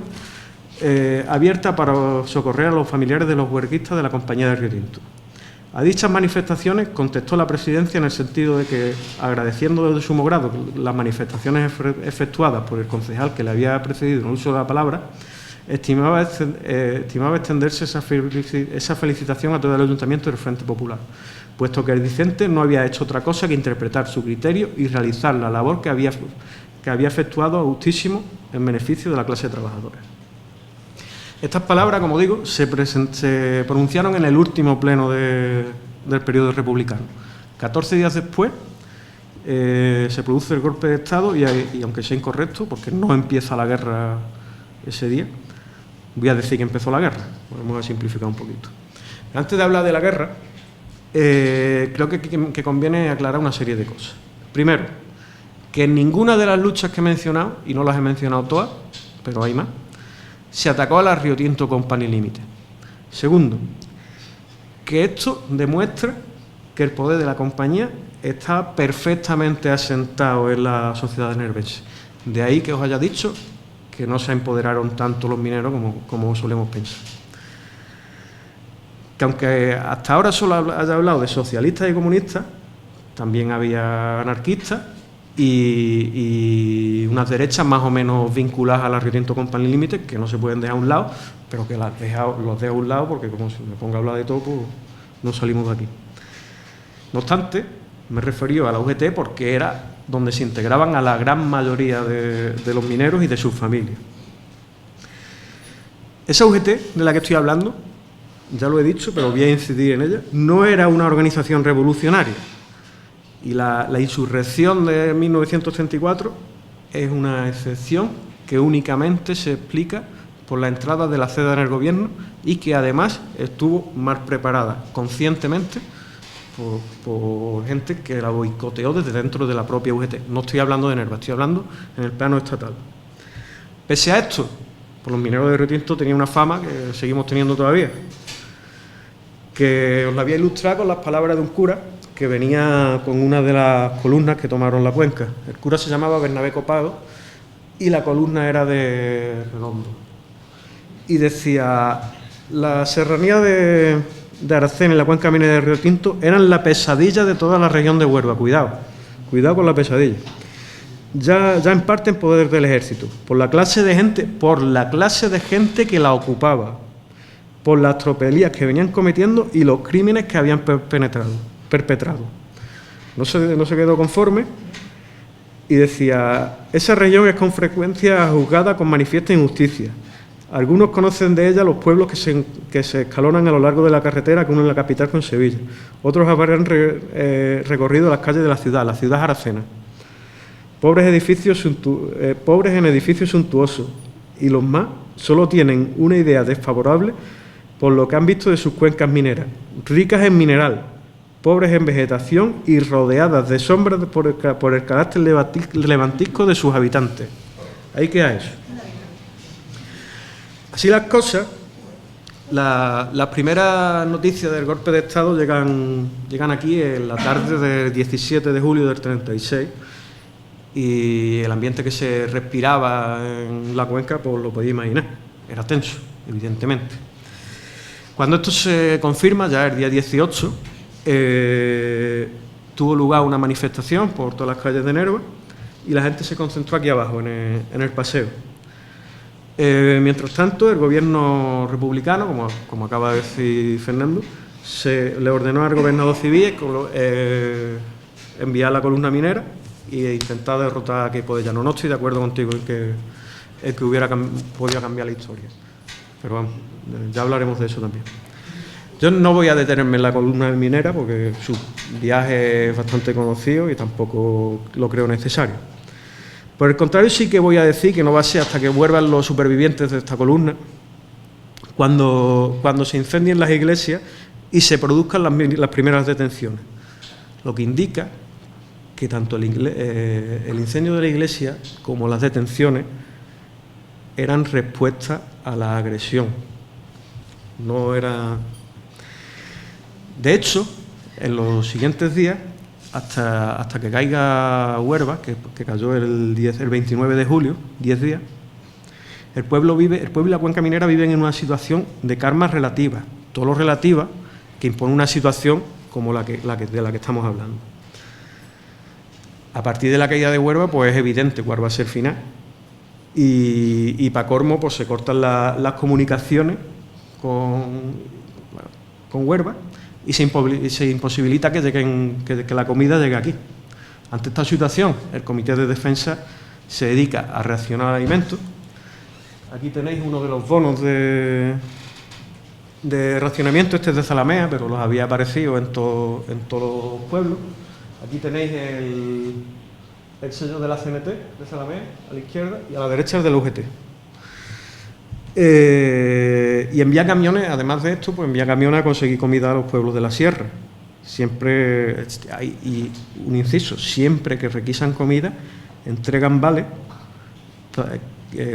abierta para socorrer a los familiares de los huelguistas de la Compañía de Río Tinto. A dichas manifestaciones contestó la presidencia en el sentido de que, agradeciendo de sumo grado las manifestaciones efectuadas por el concejal que le había precedido en el uso de la palabra, estimaba extenderse esa felicitación a todo el ayuntamiento del Frente Popular, puesto que el dicente no había hecho otra cosa que interpretar su criterio y realizar la labor que había efectuado a gustísimo en beneficio de la clase trabajadora. Estas palabras, como digo, se pronunciaron en el último pleno del periodo republicano. 14 días después se produce el golpe de Estado y aunque sea incorrecto, porque no empieza la guerra ese día, voy a decir que empezó la guerra. Vamos a simplificar un poquito. Antes de hablar de la guerra, creo que conviene aclarar una serie de cosas. Primero, que en ninguna de las luchas que he mencionado, y no las he mencionado todas, pero hay más, se atacó a la Río Tinto Company Limited. Segundo, que esto demuestra que el poder de la compañía está perfectamente asentado en la sociedad nervense. De ahí que os haya dicho que no se empoderaron tanto los mineros como solemos pensar. que aunque hasta ahora solo haya hablado de socialistas y comunistas, también había anarquistas y unas derechas más o menos vinculadas a la Rio Tinto Company Limited, que no se pueden dejar a un lado, pero que los dejo a un lado porque como si me pongo a hablar de todo, pues no salimos de aquí. No obstante, me referí a la UGT porque era donde se integraban a la gran mayoría de los mineros y de sus familias. Esa UGT de la que estoy hablando, ya lo he dicho, pero voy a incidir en ella, no era una organización revolucionaria. Y la insurrección de 1934 es una excepción que únicamente se explica por la entrada de la CEDA en el gobierno y que además estuvo mal preparada conscientemente por gente que la boicoteó desde dentro de la propia UGT. No estoy hablando de Nerva, estoy hablando en el plano estatal. Pese a esto, pues los mineros de Rio Tinto tenían una fama que seguimos teniendo todavía, que os la voy a ilustrar con las palabras de un cura que venía con una de las columnas que tomaron la cuenca. El cura se llamaba Bernabé Copado y la columna era de Redondo. Y decía, la serranía de Aracena y la cuenca minera de Rio Tinto eran la pesadilla de toda la región de Huelva. Cuidado con la pesadilla. Ya en parte en poder del ejército, por la clase de gente que la ocupaba, por las tropelías que venían cometiendo y los crímenes que habían perpetrado. No se quedó conforme y decía, esa región es con frecuencia juzgada con manifiesta injusticia. Algunos conocen de ella los pueblos que se escalonan a lo largo de la carretera que une la capital con Sevilla. Otros habrán recorrido las calles de la ciudad Aracena. Pobres en edificios suntuosos, y los más solo tienen una idea desfavorable por lo que han visto de sus cuencas mineras, ricas en mineral, pobres en vegetación y rodeadas de sombras por el carácter levantisco de sus habitantes. Ahí queda eso. Así las cosas, las primeras noticias del golpe de Estado llegan aquí en la tarde del 17 de julio del 36 y el ambiente que se respiraba en la cuenca, pues lo podéis imaginar, era tenso, evidentemente. Cuando esto se confirma, ya el día 18, tuvo lugar una manifestación por todas las calles de Nerva y la gente se concentró aquí abajo, en el paseo. Mientras tanto, el gobierno republicano, como acaba de decir Fernando, le ordenó al gobernador civil enviar la columna minera e intentar derrotar a Queipo de Llano. No estoy de acuerdo contigo en que hubiera podido cambiar la historia, pero vamos, ya hablaremos de eso también. Yo no voy a detenerme en la columna minera porque su viaje es bastante conocido y tampoco lo creo necesario. Por el contrario, sí que voy a decir que no va a ser hasta que vuelvan los supervivientes de esta columna, cuando se incendien las iglesias y se produzcan las primeras detenciones. Lo que indica que tanto el incendio de la iglesia como las detenciones eran respuesta a la agresión. No era... De hecho, en los siguientes días, hasta que caiga Huelva, que cayó el 29 de julio, 10 días, el pueblo y la cuenca minera viven en una situación de karma relativa, todo lo relativa que impone una situación como de la que estamos hablando. A partir de la caída de Huelva, pues es evidente cuál va a ser el final. Y para colmo, pues se cortan las comunicaciones con Huelva y se imposibilita que la comida llegue aquí. Ante esta situación, el Comité de Defensa se dedica a racionar alimentos. Aquí tenéis uno de los bonos de racionamiento, este es de Zalamea, pero los había aparecido en todos los pueblos. Aquí tenéis el sello de la CNT de Zalamea, a la izquierda, y a la derecha el de la UGT. Y envía camiones, además de esto, pues envía camiones a conseguir comida a los pueblos de la sierra. Siempre hay, y un inciso, siempre que requisan comida, entregan vales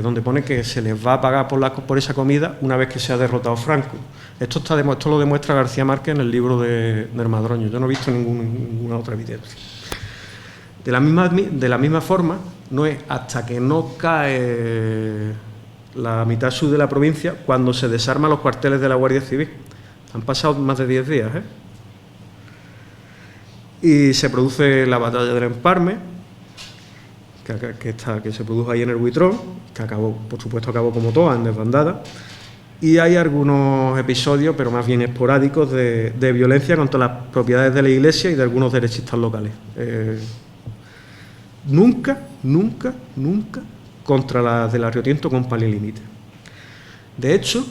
donde pone que se les va a pagar por esa comida una vez que se ha derrotado Franco. Esto lo demuestra García Márquez en el libro de Madroño. Yo no he visto ninguna otra evidencia. De la misma forma, no es hasta que no cae la mitad sur de la provincia cuando se desarman los cuarteles de la Guardia Civil. Han pasado más de 10 días, ¿eh? Y se produce la batalla del Emparme, que se produjo ahí en el Buitrón, que acabó, por supuesto, acabó como todas, en desbandada. Y hay algunos episodios, pero más bien esporádicos, de violencia contra las propiedades de la Iglesia y de algunos derechistas locales. Nunca contra las de la Río Tinto con pan y límite. De hecho,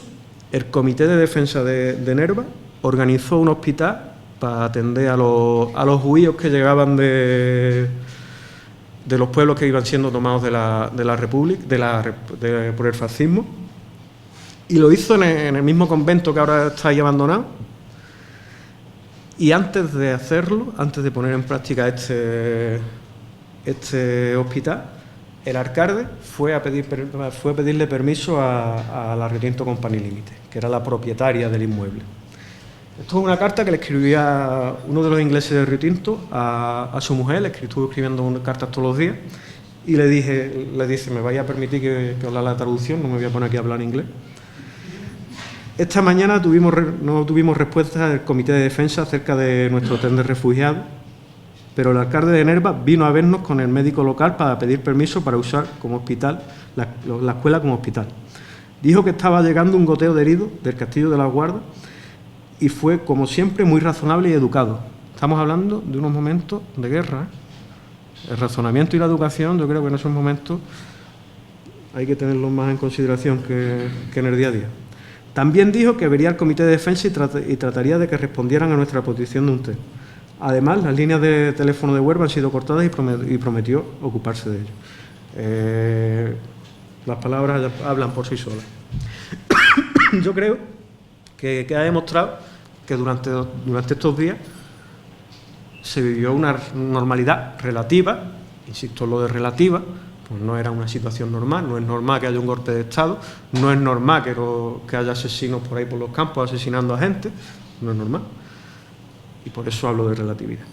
el Comité de Defensa de Nerva organizó un hospital para atender a los huíos que llegaban de los pueblos que iban siendo tomados de la República, por el fascismo, y lo hizo en el mismo convento que ahora está ahí abandonado. Y antes de hacerlo, antes de poner en práctica este hospital, el alcalde fue a pedirle permiso a la Río Tinto con pan y límite, que era la propietaria del inmueble. Esto es una carta que le escribía uno de los ingleses de Río Tinto a su mujer. Le estuvo escribiendo cartas todos los días y le dice, me vaya a permitir que os la traducción, no me voy a poner aquí a hablar en inglés. Esta mañana no tuvimos respuesta del Comité de Defensa acerca de nuestro hotel de refugiados, pero el alcalde de Nerva vino a vernos con el médico local para pedir permiso para usar como hospital la escuela como hospital. Dijo que estaba llegando un goteo de heridos del Castillo de la Guarda y fue, como siempre, muy razonable y educado. Estamos hablando de unos momentos de guerra, ¿eh? El razonamiento y la educación, yo creo que en esos momentos hay que tenerlos más en consideración que en el día a día. También dijo que vería al Comité de Defensa y trataría de que respondieran a nuestra petición de un té. Además, las líneas de teléfono de Huelva han sido cortadas y prometió ocuparse de ello. Las palabras hablan por sí solas. Yo creo que ha demostrado que durante estos días se vivió una normalidad relativa, insisto en lo de relativa, pues no era una situación normal, no es normal que haya un golpe de Estado, no es normal que haya asesinos por ahí por los campos asesinando a gente, no es normal. Y por eso hablo de relatividad.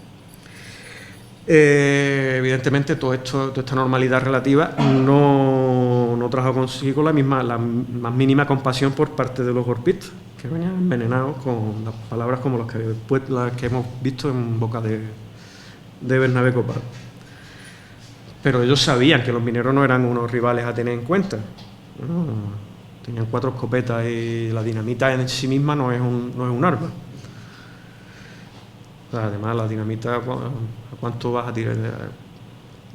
Evidentemente, toda esta normalidad relativa no trajo consigo la más mínima compasión por parte de los golpistas, que venían envenenados con las palabras como las que hemos visto en boca de Bernabé Copado. Pero ellos sabían que los mineros no eran unos rivales a tener en cuenta. Bueno, tenían 4 escopetas y la dinamita en sí misma no es un arma. Además, la dinamita, ¿a cuánto vas a tirar?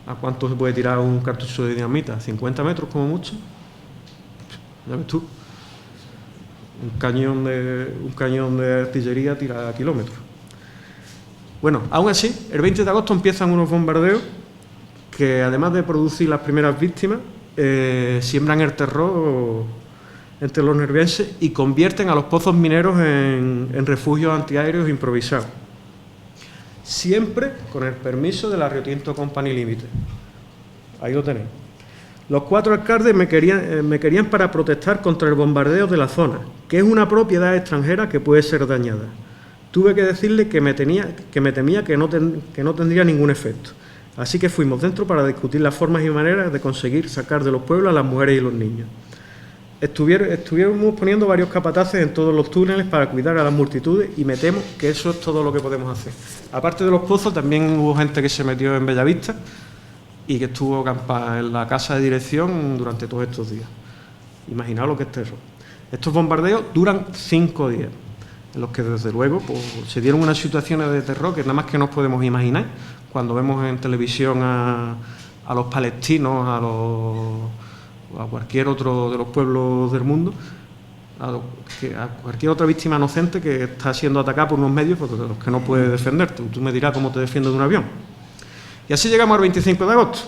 ¿A cuánto se puede tirar un cartucho de dinamita? ¿50 metros como mucho? Ya ves tú. Un cañón de artillería tira a kilómetros. Bueno, aún así, el 20 de agosto empiezan unos bombardeos que, además de producir las primeras víctimas, siembran el terror entre los nervienses y convierten a los pozos mineros en refugios antiaéreos improvisados. Siempre con el permiso de la Río Tinto Company Limited. Ahí lo tenéis. Los 4 alcaldes me querían para protestar contra el bombardeo de la zona, que es una propiedad extranjera que puede ser dañada. Tuve que decirle que me temía que no tendría ningún efecto. Así que fuimos dentro para discutir las formas y maneras de conseguir sacar de los pueblos a las mujeres y los niños. Estuvimos poniendo varios capataces en todos los túneles para cuidar a las multitudes y me temo que eso es todo lo que podemos hacer. Aparte de los pozos, también hubo gente que se metió en Bellavista y que estuvo acampada en la casa de dirección durante todos estos días. Imaginaos lo que es terror. Estos bombardeos duran 5 días, en los que desde luego pues, se dieron unas situaciones de terror que nada más que nos podemos imaginar cuando vemos en televisión a los palestinos, a cualquier otro de los pueblos del mundo, a cualquier otra víctima inocente que está siendo atacada por unos medios de los que no puede defenderte. Tú me dirás cómo te defiendes de un avión. Y así llegamos al 25 de agosto,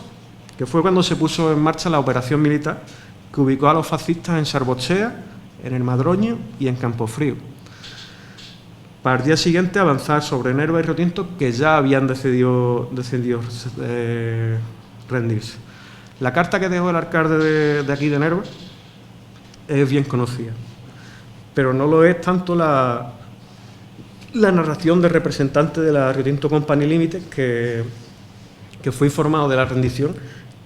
que fue cuando se puso en marcha la operación militar que ubicó a los fascistas en Sarbochea, en el Madroño y en Campofrío. Para el día siguiente avanzar sobre Nerva y Río Tinto, que ya habían decidido rendirse. La carta que dejó el alcalde de aquí de Nerva es bien conocida, pero no lo es tanto la narración del representante de la Río Tinto Company Limited que fue informado de la rendición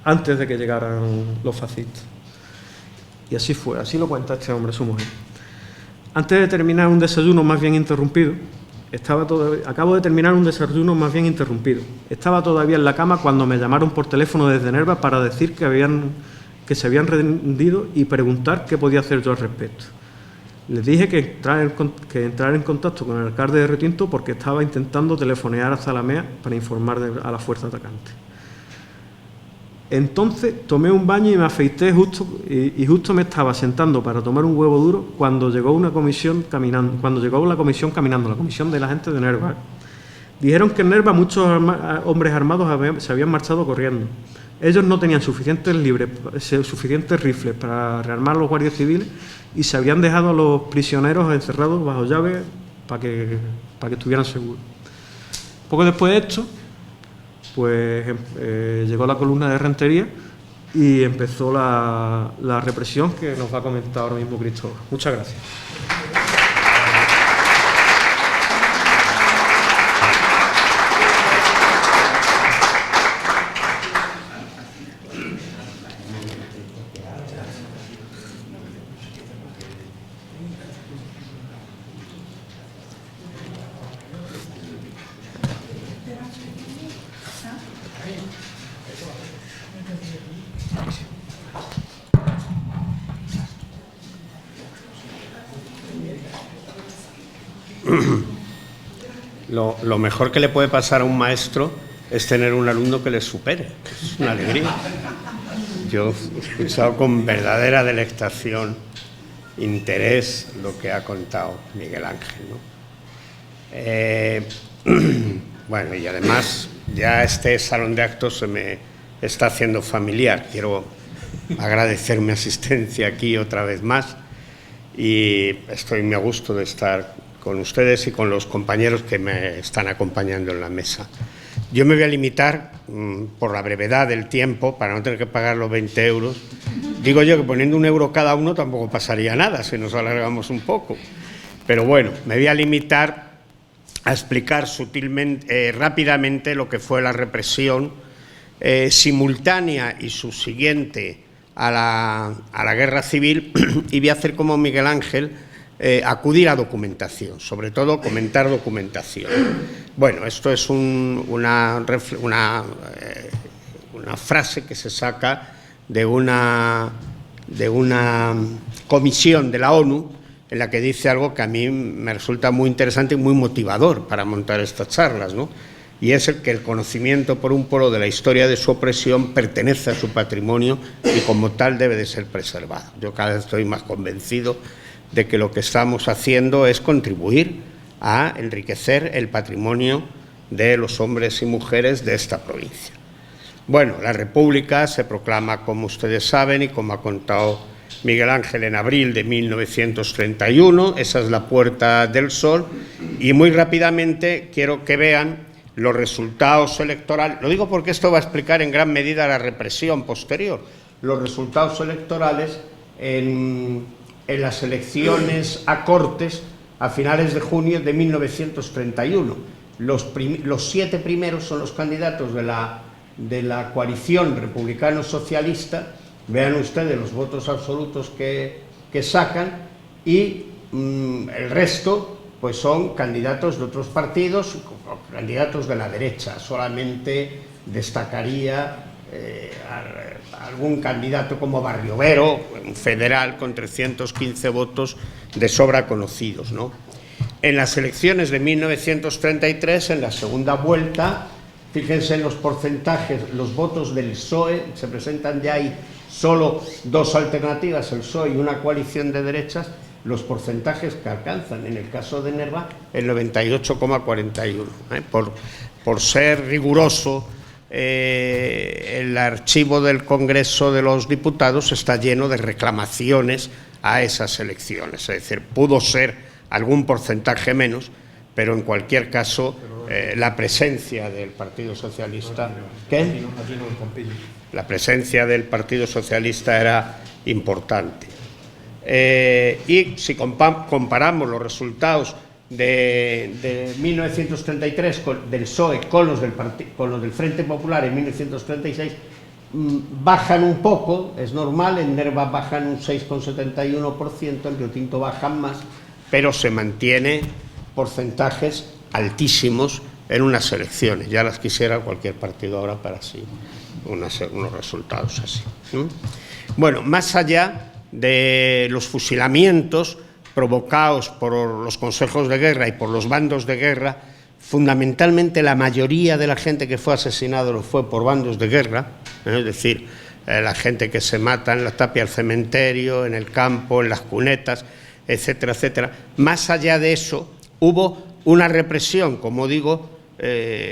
antes de que llegaran los fascistas. Y así fue, así lo cuenta este hombre, su mujer. Antes de terminar un desayuno más bien interrumpido, acabo de terminar un desayuno más bien interrumpido. Estaba todavía en la cama cuando me llamaron por teléfono desde Nerva para decir que se habían rendido y preguntar qué podía hacer yo al respecto. Les dije que entrar en contacto con el alcalde de Retinto porque estaba intentando telefonear a Zalamea para informar a la fuerza atacante. Entonces tomé un baño y me afeité justo me estaba sentando para tomar un huevo duro cuando llegó la comisión caminando, la comisión de la gente de Nerva. Dijeron que en Nerva muchos hombres armados se habían marchado corriendo. Ellos no tenían suficientes rifles para rearmar a los guardias civiles y se habían dejado a los prisioneros encerrados bajo llave para que estuvieran seguros. Poco después de esto, pues llegó la columna de Rentería y empezó la represión que nos va a comentar ahora mismo Cristóbal. Muchas gracias. Lo mejor que le puede pasar a un maestro es tener un alumno que le supere. Es una alegría. Yo he escuchado con verdadera delectación, interés, lo que ha contado Miguel Ángel, ¿no? Bueno, y además ya este salón de actos se me está haciendo familiar. Quiero agradecer mi asistencia aquí otra vez más y estoy muy a gusto de estar con ustedes y con los compañeros que me están acompañando en la mesa. Yo me voy a limitar, por la brevedad del tiempo, para no tener que pagar los 20 euros. Digo yo que poniendo 1 euro cada uno tampoco pasaría nada si nos alargamos un poco. Pero bueno, me voy a limitar a explicar sutilmente, rápidamente lo que fue la represión simultánea y subsiguiente a la guerra civil, y voy a hacer como Miguel Ángel, acudir a documentación, sobre todo comentar documentación. Bueno, esto es una frase que se saca de una comisión de la ONU en la que dice algo que a mí me resulta muy interesante y muy motivador para montar estas charlas, ¿no? Y es el que el conocimiento por un pueblo de la historia de su opresión pertenece a su patrimonio y como tal debe de ser preservado. Yo cada vez estoy más convencido de que lo que estamos haciendo es contribuir a enriquecer el patrimonio de los hombres y mujeres de esta provincia. Bueno, la República se proclama, como ustedes saben, y como ha contado Miguel Ángel, en abril de 1931, esa es la Puerta del Sol, y muy rápidamente quiero que vean los resultados electorales. Lo digo porque esto va a explicar en gran medida la represión posterior. Los resultados electorales en las elecciones a Cortes a finales de junio de 1931. Los 7 primeros son los candidatos de la coalición republicano-socialista. Vean ustedes los votos absolutos que sacan, y el resto pues son candidatos de otros partidos, o candidatos de la derecha. Solamente destacaría algún candidato como Barriovero, un federal con 315 votos de sobra conocidos, ¿no? En las elecciones de 1933, en la segunda vuelta, fíjense en los porcentajes, los votos del PSOE, se presentan ya ahí solo 2 alternativas, el PSOE y una coalición de derechas, los porcentajes que alcanzan, en el caso de Nerva, el 98,41. Por ser riguroso, el archivo del Congreso de los Diputados está lleno de reclamaciones a esas elecciones, es decir, pudo ser algún porcentaje menos, pero en cualquier caso la presencia del Partido Socialista, la presencia del Partido Socialista era importante. Y si comparamos los resultados de 1933 del PSOE con los del Frente Popular en 1936, bajan un poco, es normal. En Nerva bajan un 6,71%, en Riotinto bajan más, pero se mantiene porcentajes altísimos en unas elecciones. Ya las quisiera cualquier partido ahora para sí unos resultados así. Bueno, más allá de los fusilamientos provocados por los consejos de guerra y por los bandos de guerra, fundamentalmente la mayoría de la gente que fue asesinada lo fue por bandos de guerra, es decir, la gente que se mata en la tapia del cementerio, en el campo, en las cunetas, etcétera, etcétera. Más allá de eso, hubo una represión, como digo,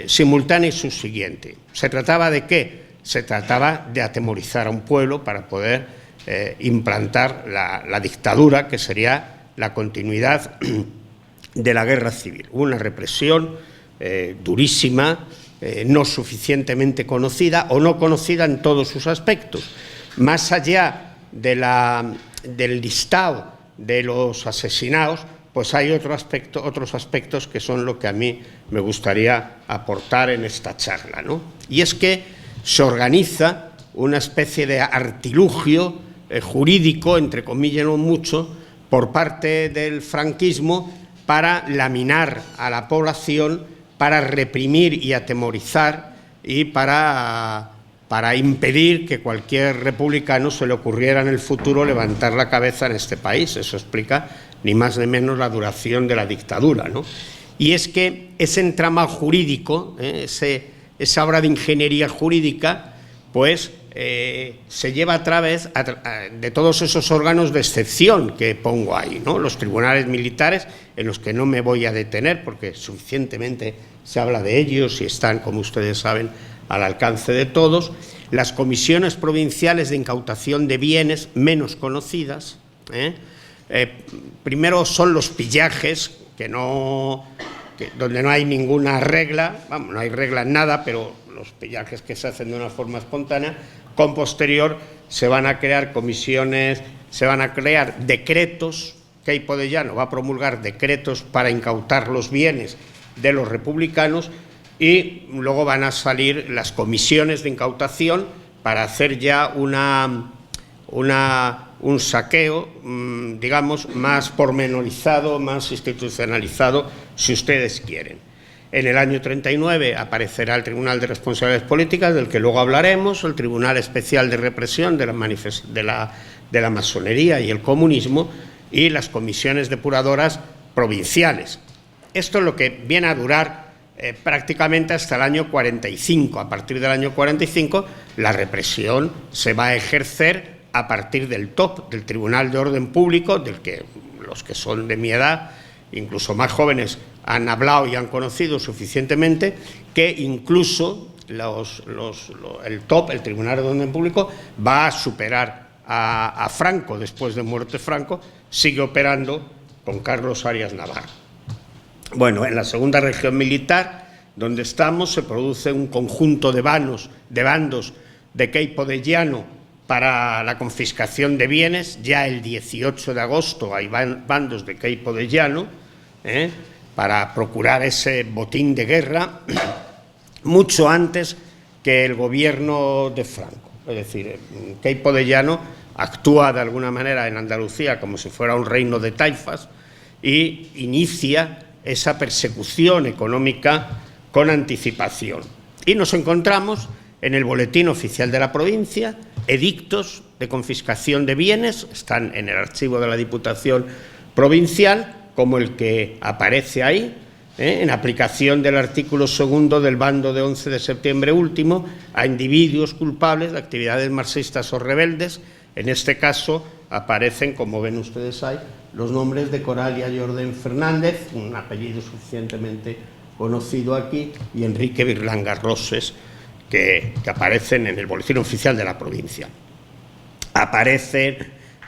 simultánea y subsiguiente. ¿Se trataba de qué? Se trataba de atemorizar a un pueblo para poder implantar la dictadura, que sería la continuidad de la guerra civil. Una represión durísima, no suficientemente conocida o no conocida en todos sus aspectos. Más allá del listado de los asesinados, pues hay otros aspectos que son lo que a mí me gustaría aportar en esta charla, ¿no? Y es que se organiza una especie de artilugio jurídico, entre comillas no mucho, por parte del franquismo para laminar a la población, para reprimir y atemorizar y para impedir que cualquier republicano se le ocurriera en el futuro levantar la cabeza en este país. Eso explica ni más ni menos la duración de la dictadura, ¿no? Y es que ese entramado jurídico, esa obra de ingeniería jurídica, pues se lleva a través de todos esos órganos de excepción que pongo ahí, ¿no? Los tribunales militares, en los que no me voy a detener porque suficientemente se habla de ellos y están, como ustedes saben, al alcance de todos. Las comisiones provinciales de incautación de bienes menos conocidas. Primero son los pillajes, donde no hay ninguna regla, vamos, no hay regla en nada, pero los pillajes que se hacen de una forma espontánea. Con posterior se van a crear comisiones, se van a crear decretos. Queipo de Llano va a promulgar decretos para incautar los bienes de los republicanos y luego van a salir las comisiones de incautación para hacer ya un saqueo, digamos, más pormenorizado, más institucionalizado, si ustedes quieren. En el año 39 aparecerá el Tribunal de Responsabilidades Políticas, del que luego hablaremos, el Tribunal Especial de Represión de la Masonería y el Comunismo, y las comisiones depuradoras provinciales. Esto es lo que viene a durar prácticamente hasta el año 45. A partir del año 45, la represión se va a ejercer a partir del TOP, del Tribunal de Orden Público, del que los que son de mi edad, incluso más jóvenes, han hablado y han conocido suficientemente, que incluso el TOP, el Tribunal de Orden Público, va a superar a Franco. Después de muerte Franco, sigue operando con Carlos Arias Navarro. Bueno, en la segunda región militar, donde estamos, se produce un conjunto de bandos de Queipo de Llano para la confiscación de bienes. Ya el 18 de agosto hay bandos de Queipo de Llano para procurar ese botín de guerra, mucho antes que el gobierno de Franco. Es decir, Queipo de Llano actúa de alguna manera en Andalucía como si fuera un reino de taifas y inicia esa persecución económica con anticipación. Y nos encontramos en el Boletín Oficial de la Provincia edictos de confiscación de bienes, están en el archivo de la Diputación Provincial, como el que aparece ahí, en aplicación del artículo 2 del bando de 11 de septiembre último, a individuos culpables de actividades marxistas o rebeldes. En este caso aparecen, como ven ustedes ahí, los nombres de Coralia Jordén Fernández, un apellido suficientemente conocido aquí, y Enrique Birlanga Roses, que aparecen en el Boletín Oficial de la Provincia. Aparecen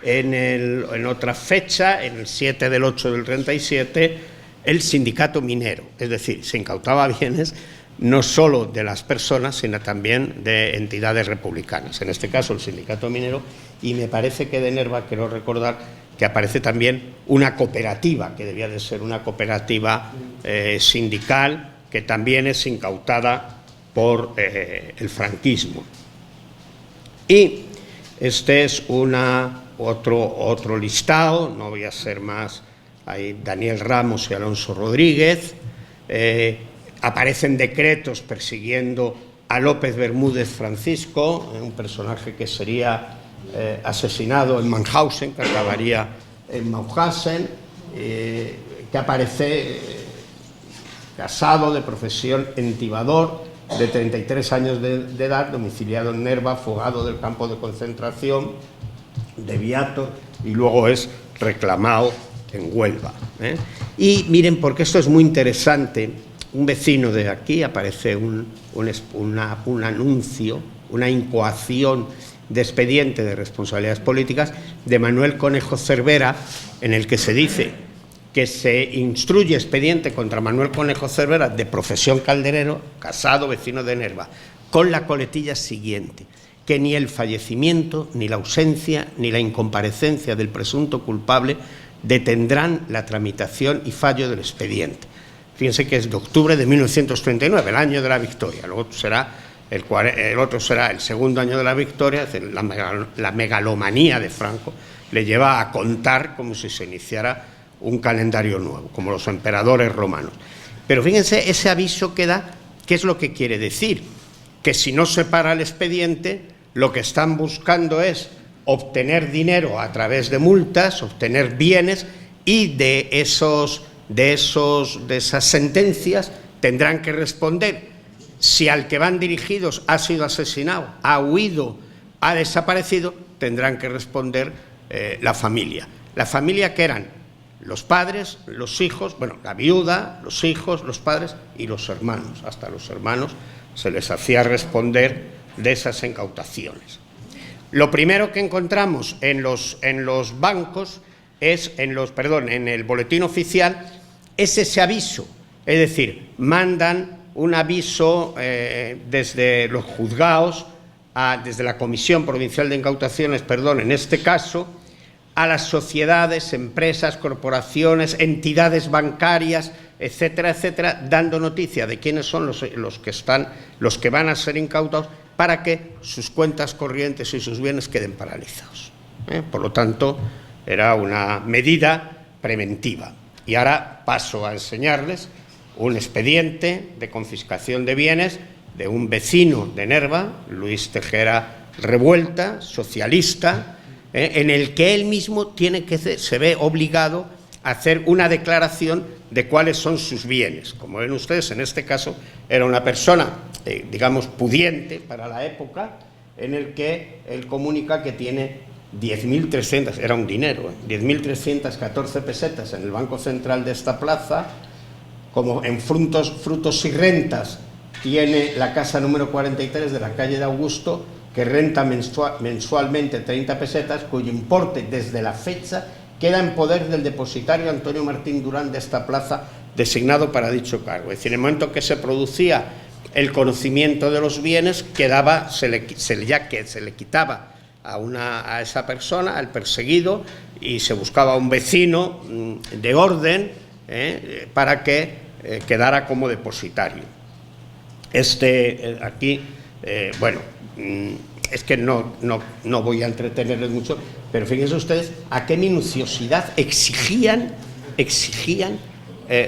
en otra fecha, en el 7 del 8 del 37, el sindicato minero, es decir, se incautaba bienes no solo de las personas, sino también de entidades republicanas, en este caso el sindicato minero, y me parece que de Nerva, quiero recordar, que aparece también una cooperativa, que debía de ser una cooperativa sindical, que también es incautada por el franquismo. Y este es otro listado, no voy a ser más hay Daniel Ramos y Alonso Rodríguez, aparecen decretos persiguiendo a López Bermúdez Francisco, un personaje que sería asesinado en Mauthausen, que acabaría en Mauthausen, que aparece casado, de profesión entibador, de 33 años de edad, domiciliado en Nerva, fugado del campo de concentración de Viator, y luego es reclamado en Huelva. Y miren, porque esto es muy interesante, un vecino de aquí aparece un anuncio, una incoación de expediente de responsabilidades políticas de Manuel Conejo Cervera, en el que se dice que se instruye expediente contra Manuel Conejo Cervera, de profesión calderero, casado, vecino de Nerva, con la coletilla siguiente: que ni el fallecimiento, ni la ausencia, ni la incomparecencia del presunto culpable detendrán la tramitación y fallo del expediente. Fíjense que es de octubre de 1939, el año de la victoria. Luego será el otro será el segundo año de la victoria. Es decir, la megalomanía de Franco le lleva a contar como si se iniciara un calendario nuevo, como los emperadores romanos. Pero fíjense, ese aviso que da, ¿qué es lo que quiere decir? Que si no se para el expediente, lo que están buscando es obtener dinero a través de multas, obtener bienes, y de esas sentencias tendrán que responder. Si al que van dirigidos ha sido asesinado, ha huido, ha desaparecido, tendrán que responder la familia. La familia, que eran los padres, los hijos, bueno, la viuda, los hijos, los padres y los hermanos. Hasta los hermanos se les hacía responder de esas incautaciones. Lo primero que encontramos en los bancos es, en el boletín oficial, es ese aviso. Es decir, mandan un aviso desde los juzgados, desde la Comisión Provincial de Incautaciones, en este caso, a las sociedades, empresas, corporaciones, entidades bancarias, etcétera, etcétera, dando noticia de quiénes son los que van a ser incautados, para que sus cuentas corrientes y sus bienes queden paralizados. Por lo tanto, era una medida preventiva. Y ahora paso a enseñarles un expediente de confiscación de bienes de un vecino de Nerva, Luis Tejera Revuelta, socialista, en el que él mismo se ve obligado a hacer una declaración de cuáles son sus bienes. Como ven ustedes, en este caso era una persona, digamos, pudiente para la época, en el que él comunica que tiene 10.300, era un dinero, 10.314 pesetas en el Banco Central de esta plaza. Como en frutos y rentas tiene la casa número 43 de la calle de Augusto, que renta mensualmente 30 pesetas, cuyo importe desde la fecha queda en poder del depositario Antonio Martín Durán de esta plaza, designado para dicho cargo. Es decir, en el momento que se producía el conocimiento de los bienes, se le quitaba a esa persona, al perseguido, y se buscaba un vecino de orden para que quedara como depositario. Aquí, es que no voy a entretenerles mucho, pero fíjense ustedes a qué minuciosidad exigían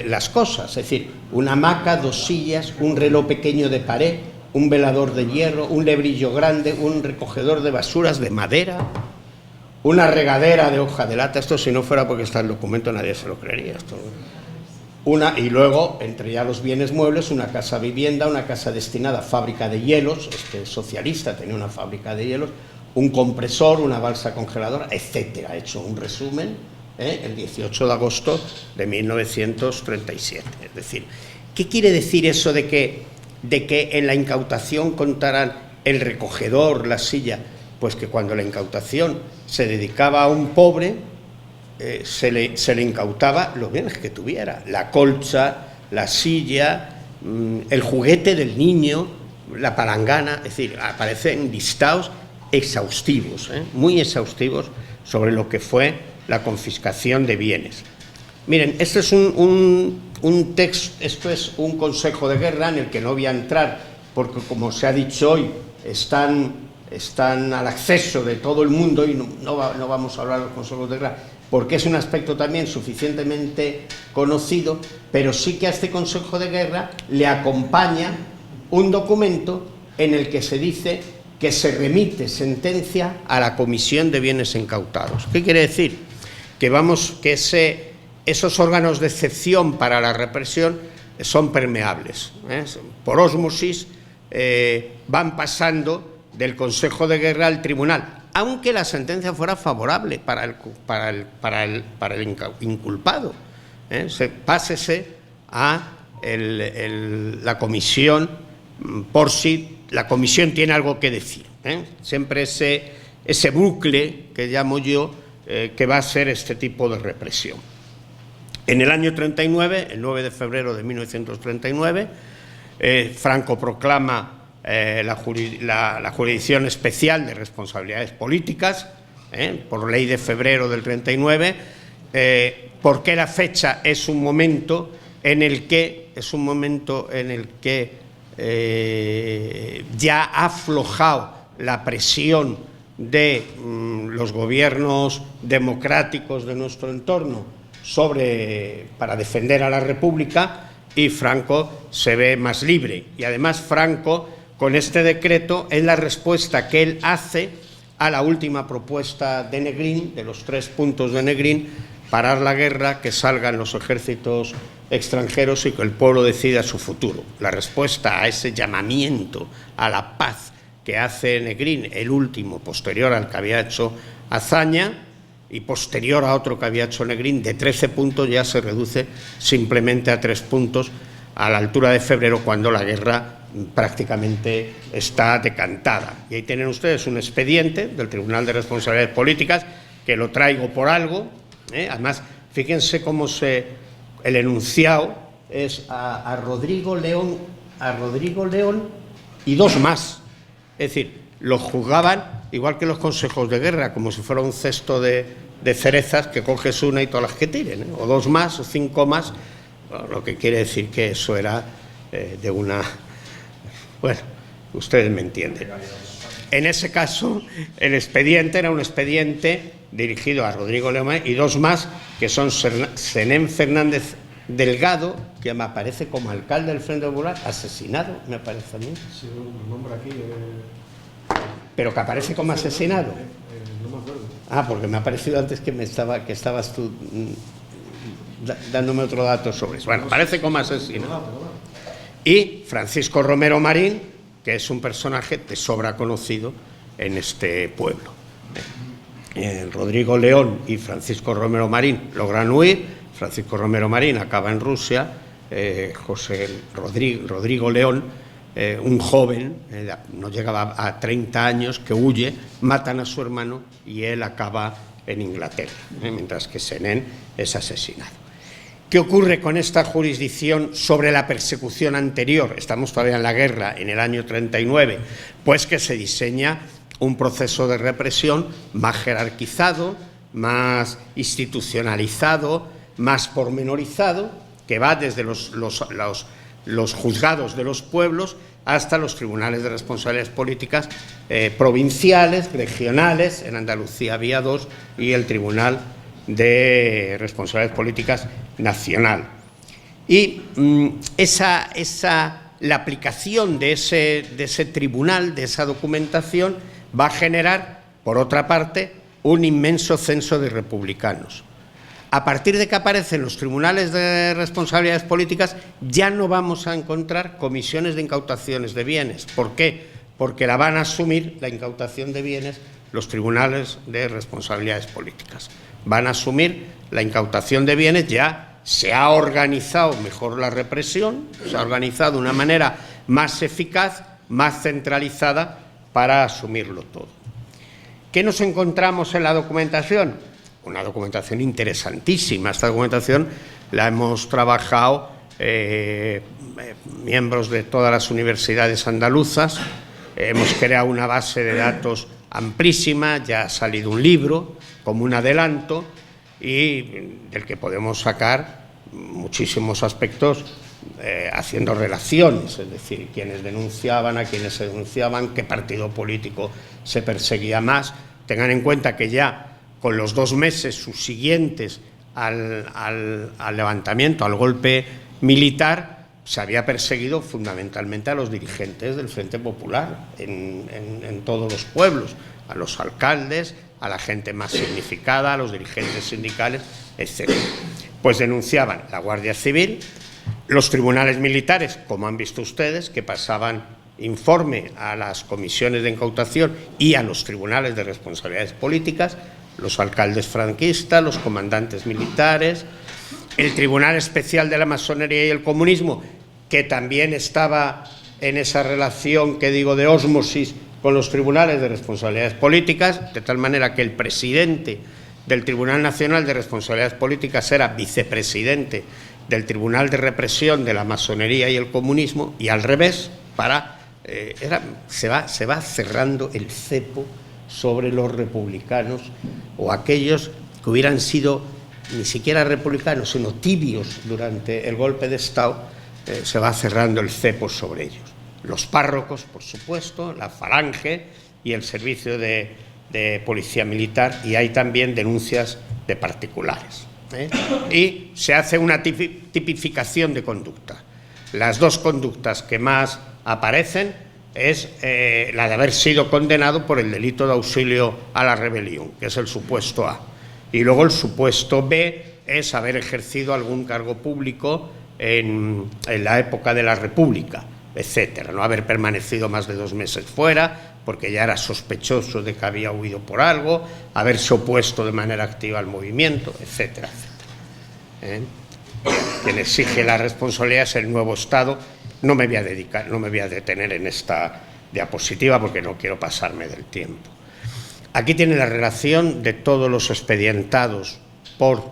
las cosas. Es decir, una hamaca, 2 sillas, un reloj pequeño de pared, un velador de hierro, un lebrillo grande, un recogedor de basuras de madera, una regadera de hoja de lata. Esto, si no fuera porque está el documento, nadie se lo creería. Y luego, entre ya los bienes muebles, una casa vivienda, una casa destinada a fábrica de hielos, socialista tenía una fábrica de hielos, un compresor, una balsa congeladora, etcétera. He hecho un resumen el 18 de agosto de 1937. Es decir, ¿qué quiere decir eso de que en la incautación contarán el recogedor, la silla? Pues que cuando la incautación se dedicaba a un pobre, se le incautaba los bienes que tuviera: la colcha, la silla, el juguete del niño, la palangana. Es decir, aparecen listados exhaustivos, muy exhaustivos, sobre lo que fue la confiscación de bienes. Miren, este es un texto, esto es un consejo de guerra en el que no voy a entrar, porque, como se ha dicho hoy, están al acceso de todo el mundo y no vamos a hablar de los consejos de guerra, porque es un aspecto también suficientemente conocido, pero sí que a este Consejo de Guerra le acompaña un documento en el que se dice que se remite sentencia a la Comisión de Bienes Incautados. ¿Qué quiere decir? Que esos órganos de excepción para la represión son permeables, por ósmosis van pasando del Consejo de Guerra al tribunal, aunque la sentencia fuera favorable para el inculpado. Pásese a la comisión por si la comisión tiene algo que decir. Siempre ese bucle que llamo yo, que va a ser este tipo de represión. En el año 39, el 9 de febrero de 1939, Franco proclama la Jurisdicción Especial de Responsabilidades Políticas, por ley de febrero del 39, porque la fecha es un momento en el que ya ha aflojado la presión de los gobiernos democráticos de nuestro entorno para defender a la República, y Franco se ve más libre. Y además Franco, con este decreto, es la respuesta que él hace a la última propuesta de Negrín, de los 3 puntos de Negrín: parar la guerra, que salgan los ejércitos extranjeros y que el pueblo decida su futuro. La respuesta a ese llamamiento a la paz que hace Negrín, el último, posterior al que había hecho Azaña y posterior a otro que había hecho Negrín, de 13 puntos ya se reduce simplemente a 3 puntos a la altura de febrero, cuando la guerra prácticamente está decantada. Y ahí tienen ustedes un expediente del Tribunal de Responsabilidades Políticas, que lo traigo por algo. Además, fíjense cómo el enunciado es a Rodrigo León y 2 más. Es decir, los juzgaban igual que los consejos de guerra, como si fuera un cesto de cerezas, que coges una y todas las que tiren, o 2 más o 5 más, lo que quiere decir que eso era de una... Bueno, ustedes me entienden. En ese caso, el expediente era un expediente dirigido a Rodrigo León y 2 más, que son Senén Fernández Delgado, que me aparece como alcalde del Frente Popular, asesinado, me parece a mí. Sí, un nombre aquí. Pero que aparece como asesinado. No me acuerdo. Ah, porque me ha parecido antes que estabas tú dándome otro dato sobre eso. Bueno, aparece como asesinado. Y Francisco Romero Marín, que es un personaje de sobra conocido en este pueblo. Rodrigo León y Francisco Romero Marín logran huir. Francisco Romero Marín acaba en Rusia. Rodrigo León, un joven, no llegaba a 30 años, que huye, matan a su hermano y él acaba en Inglaterra, mientras que Senén es asesinado. ¿Qué ocurre con esta jurisdicción sobre la persecución anterior? Estamos todavía en la guerra, en el año 39, pues que se diseña un proceso de represión más jerarquizado, más institucionalizado, más pormenorizado, que va desde los juzgados de los pueblos hasta los tribunales de responsabilidades políticas provinciales, regionales. En Andalucía había 2, y el Tribunal de Responsabilidades Políticas nacional. Y la aplicación de ese tribunal, de esa documentación, va a generar, por otra parte, un inmenso censo de republicanos. A partir de que aparecen los tribunales de responsabilidades políticas, ya no vamos a encontrar comisiones de incautaciones de bienes. ¿Por qué? Porque la van a asumir, la incautación de bienes, los tribunales de responsabilidades políticas. Van a asumir la incautación de bienes. Ya se ha organizado mejor la represión, se ha organizado de una manera más eficaz, más centralizada, para asumirlo todo. ¿Qué nos encontramos en la documentación? Una documentación interesantísima. Esta documentación la hemos trabajado miembros de todas las universidades andaluzas. Hemos creado una base de datos amplísima, ya ha salido un libro como un adelanto, y del que podemos sacar muchísimos aspectos, haciendo relaciones, es decir, quiénes denunciaban, a quiénes se denunciaban, qué partido político se perseguía más. Tengan en cuenta que ya con los 2 meses subsiguientes al levantamiento, al golpe militar, se había perseguido fundamentalmente a los dirigentes del Frente Popular en todos los pueblos, a los alcaldes, a la gente más significada, a los dirigentes sindicales, etc. Pues denunciaban la Guardia Civil, los tribunales militares, como han visto ustedes, que pasaban informe a las comisiones de incautación y a los tribunales de responsabilidades políticas, los alcaldes franquistas, los comandantes militares, el Tribunal Especial de la Masonería y el Comunismo, que también estaba en esa relación que digo de ósmosis con los tribunales de responsabilidades políticas, de tal manera que el presidente del Tribunal Nacional de Responsabilidades Políticas era vicepresidente del Tribunal de Represión de la Masonería y el Comunismo, y al revés, se va cerrando el cepo sobre los republicanos o aquellos que hubieran sido ni siquiera republicanos, sino tibios durante el golpe de Estado. Se va cerrando el cepo sobre ellos. Los párrocos, por supuesto, la falange y el servicio de policía militar, y hay también denuncias de particulares. Y se hace una tipificación de conducta. Las 2 conductas que más aparecen es la de haber sido condenado por el delito de auxilio a la rebelión, que es el supuesto A, y luego el supuesto B es haber ejercido algún cargo público en la época de la República, etcétera, no haber permanecido más de 2 meses fuera porque ya era sospechoso de que había huido por algo, haberse opuesto de manera activa al movimiento, etcétera, etcétera. Quien exige la responsabilidad es el nuevo Estado. No me voy a detener en esta diapositiva porque no quiero pasarme del tiempo. Aquí tiene la relación de todos los expedientados por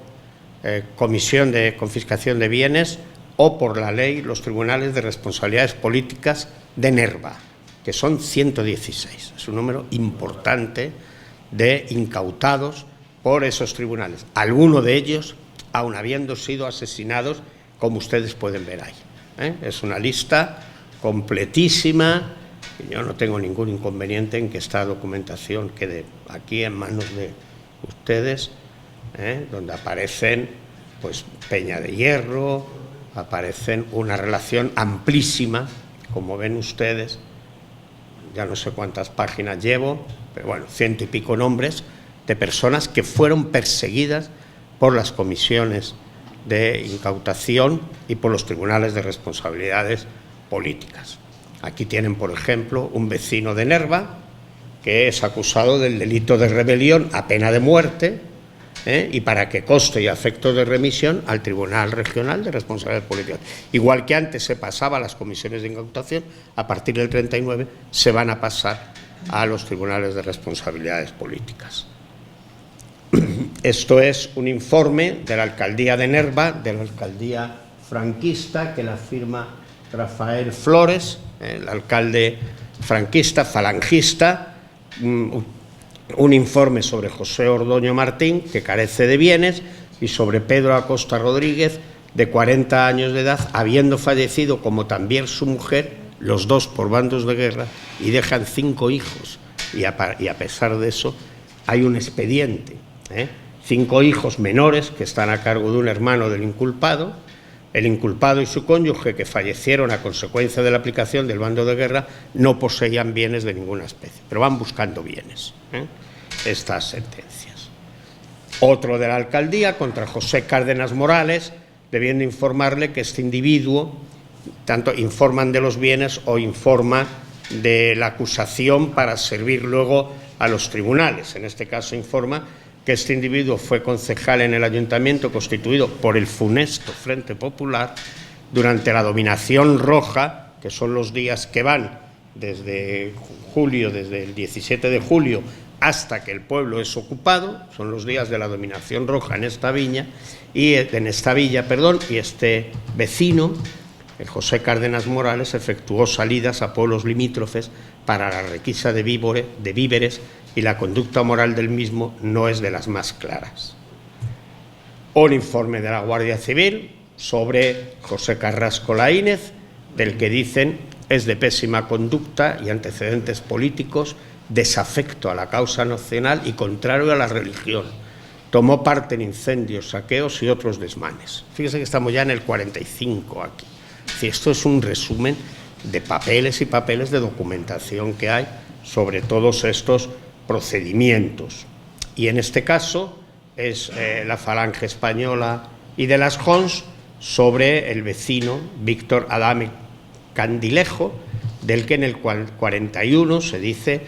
comisión de confiscación de bienes o por la ley, los tribunales de responsabilidades políticas de Nerva, que son 116. Es un número importante de incautados por esos tribunales. Algunos de ellos, aun habiendo sido asesinados, como ustedes pueden ver ahí. Es una lista completísima, y yo no tengo ningún inconveniente en que esta documentación quede aquí en manos de ustedes, donde aparecen pues Peña de Hierro, aparecen una relación amplísima, como ven ustedes, ya no sé cuántas páginas llevo, pero bueno, 100 y pico nombres de personas que fueron perseguidas por las comisiones de incautación y por los tribunales de responsabilidades políticas. Aquí tienen, por ejemplo, un vecino de Nerva que es acusado del delito de rebelión a pena de muerte, y para que coste y a efectos de remisión al Tribunal Regional de Responsabilidades Políticas. Igual que antes se pasaba a las comisiones de incautación, a partir del 39 se van a pasar a los tribunales de responsabilidades políticas. Esto es un informe de la alcaldía de Nerva, de la alcaldía franquista, que la firma Rafael Flores, el alcalde franquista, falangista, un informe sobre José Ordoño Martín, que carece de bienes, y sobre Pedro Acosta Rodríguez, de 40 años de edad, habiendo fallecido, como también su mujer, los 2 por bandos de guerra, y dejan 5 hijos. Y a pesar de eso, hay un expediente. 5 hijos menores que están a cargo de un hermano del inculpado. El inculpado y su cónyuge, que fallecieron a consecuencia de la aplicación del bando de guerra, no poseían bienes de ninguna especie, pero van buscando bienes, estas sentencias. Otro de la alcaldía, contra José Cárdenas Morales, debiendo informarle que este individuo, tanto informan de los bienes o informa de la acusación para servir luego a los tribunales. En este caso informa que este individuo fue concejal en el ayuntamiento constituido por el funesto Frente Popular durante la dominación roja, que son los días que van desde julio, desde el 17 de julio hasta que el pueblo es ocupado, son los días de la dominación roja en esta villa, y este vecino, el José Cárdenas Morales, efectuó salidas a pueblos limítrofes para la requisa de víveres, y la conducta moral del mismo no es de las más claras. Un informe de la Guardia Civil sobre José Carrasco Laínez, del que dicen es de pésima conducta y antecedentes políticos, desafecto a la causa nacional y contrario a la religión. Tomó parte en incendios, saqueos y otros desmanes. Fíjese que estamos ya en el 45 aquí. Esto es un resumen de papeles y papeles de documentación que hay sobre todos estos procedimientos. Y en este caso es la Falange Española y de las Jons sobre el vecino Víctor Adame Candilejo, del que en el 41 se dice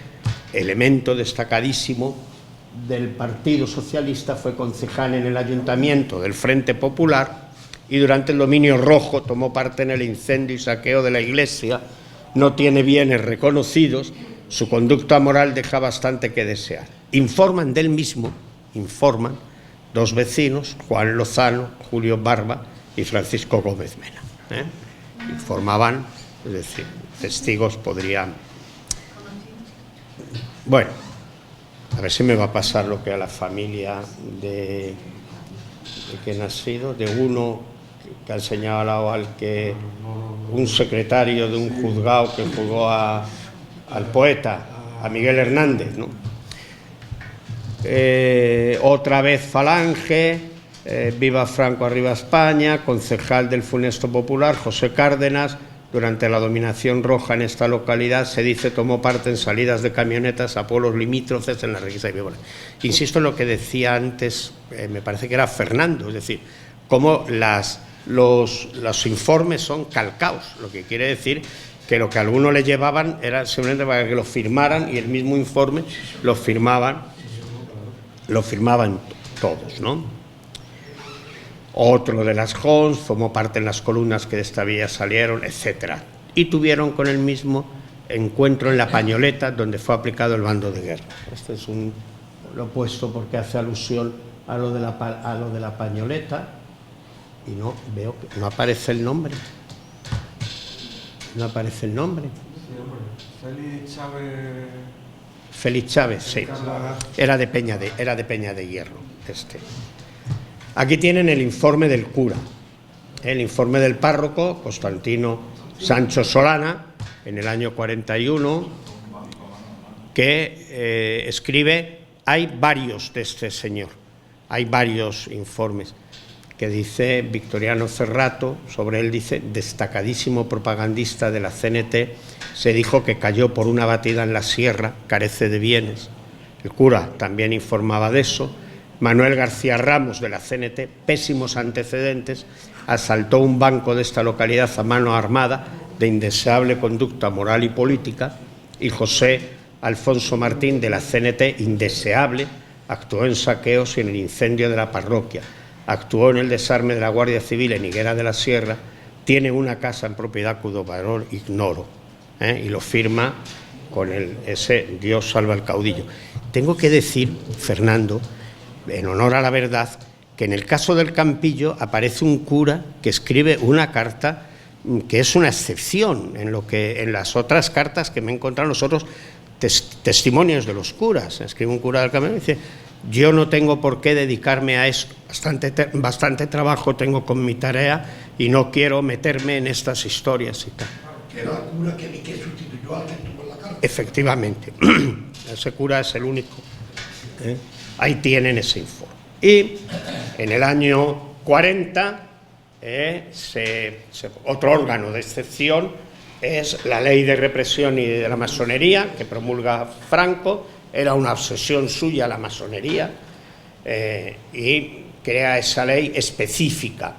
elemento destacadísimo del Partido Socialista, fue concejal en el Ayuntamiento del Frente Popular y durante el dominio rojo tomó parte en el incendio y saqueo de la iglesia, no tiene bienes reconocidos, su conducta moral deja bastante que desear. Informan del mismo, dos vecinos, Juan Lozano, Julio Barba y Francisco Gómez Mena. Informaban, es decir, testigos podrían... Bueno, a ver si me va a pasar lo que a la familia de quien ha sido, de uno que han señalado al que un secretario de un juzgado que juzgó al poeta, a Miguel Hernández, ¿no? Otra vez Falange, viva Franco, arriba España, concejal del funesto popular, José Cárdenas, durante la dominación roja en esta localidad, se dice, tomó parte en salidas de camionetas a pueblos limítrofes en la requisa de Víbora. Insisto en lo que decía antes, me parece que era Fernando, es decir, cómo los informes son calcaos, lo que quiere decir que lo que a algunos le llevaban era simplemente para que lo firmaran y el mismo informe lo firmaban todos, ¿no? Otro de las Jons formó parte en las columnas que de esta vía salieron, etcétera. Y tuvieron con el mismo encuentro en La Pañoleta, donde fue aplicado el bando de guerra. Este es lo he puesto porque hace alusión a lo de la Pañoleta y no veo que no aparece el nombre. No aparece el nombre. Félix Chávez, sí. Era de Peña de Hierro. Aquí tienen el informe del cura, el informe del párroco, Constantino Sancho Solana, en el año 41, que escribe, hay varios de este señor, hay varios informes, que dice Victoriano Cerrato, sobre él dice, destacadísimo propagandista de la CNT, se dijo que cayó por una batida en la sierra, carece de bienes. El cura también informaba de eso. Manuel García Ramos, de la CNT, pésimos antecedentes, asaltó un banco de esta localidad a mano armada, de indeseable conducta moral y política, y José Alfonso Martín, de la CNT, indeseable, actuó en saqueos y en el incendio de la parroquia, actuó en el desarme de la Guardia Civil en Higuera de la Sierra, tiene una casa en propiedad cuyo valor ignoro, y lo firma con ese Dios salva al caudillo. Tengo que decir, Fernando, en honor a la verdad, que en el caso del Campillo aparece un cura que escribe una carta que es una excepción en las otras cartas que me he encontrado los otros testimonios de los curas. Escribe un cura del Campillo y dice, yo no tengo por qué dedicarme a esto, bastante trabajo tengo con mi tarea y no quiero meterme en estas historias y tal. Que era el cura que sustituyó al que estuvo en la cárcel. Efectivamente, ese cura es el único. Ahí tienen ese informe. Y en el año 40, otro órgano de excepción es la Ley de Represión y de la Masonería, que promulga Franco. Era una obsesión suya la masonería, y crea esa ley específica.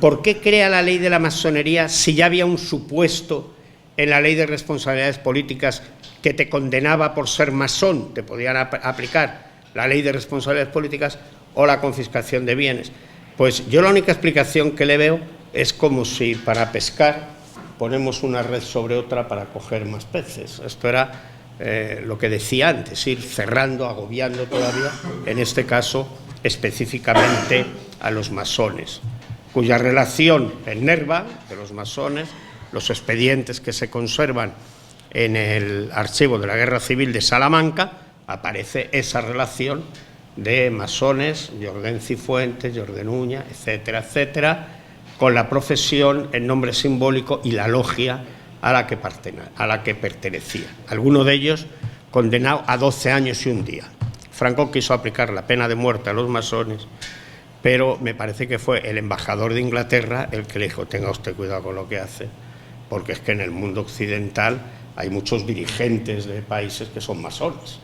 ¿Por qué crea la Ley de la Masonería si ya había un supuesto en la Ley de Responsabilidades Políticas que te condenaba por ser masón? Te podían aplicar la Ley de Responsabilidades Políticas o la confiscación de bienes. Pues yo la única explicación que le veo es como si para pescar ponemos una red sobre otra para coger más peces. Esto era lo que decía antes, ir cerrando, agobiando todavía, en este caso específicamente a los masones, cuya relación enerva de los masones, los expedientes que se conservan en el archivo de la Guerra Civil de Salamanca, aparece esa relación de masones, Jordén Cifuentes, Jordén Uña, etcétera, etcétera, con la profesión, el nombre simbólico y la logia a la que pertenecía. Alguno de ellos condenado a 12 años y un día. Franco quiso aplicar la pena de muerte a los masones, pero me parece que fue el embajador de Inglaterra el que le dijo: tenga usted cuidado con lo que hace, porque es que en el mundo occidental hay muchos dirigentes de países que son masones.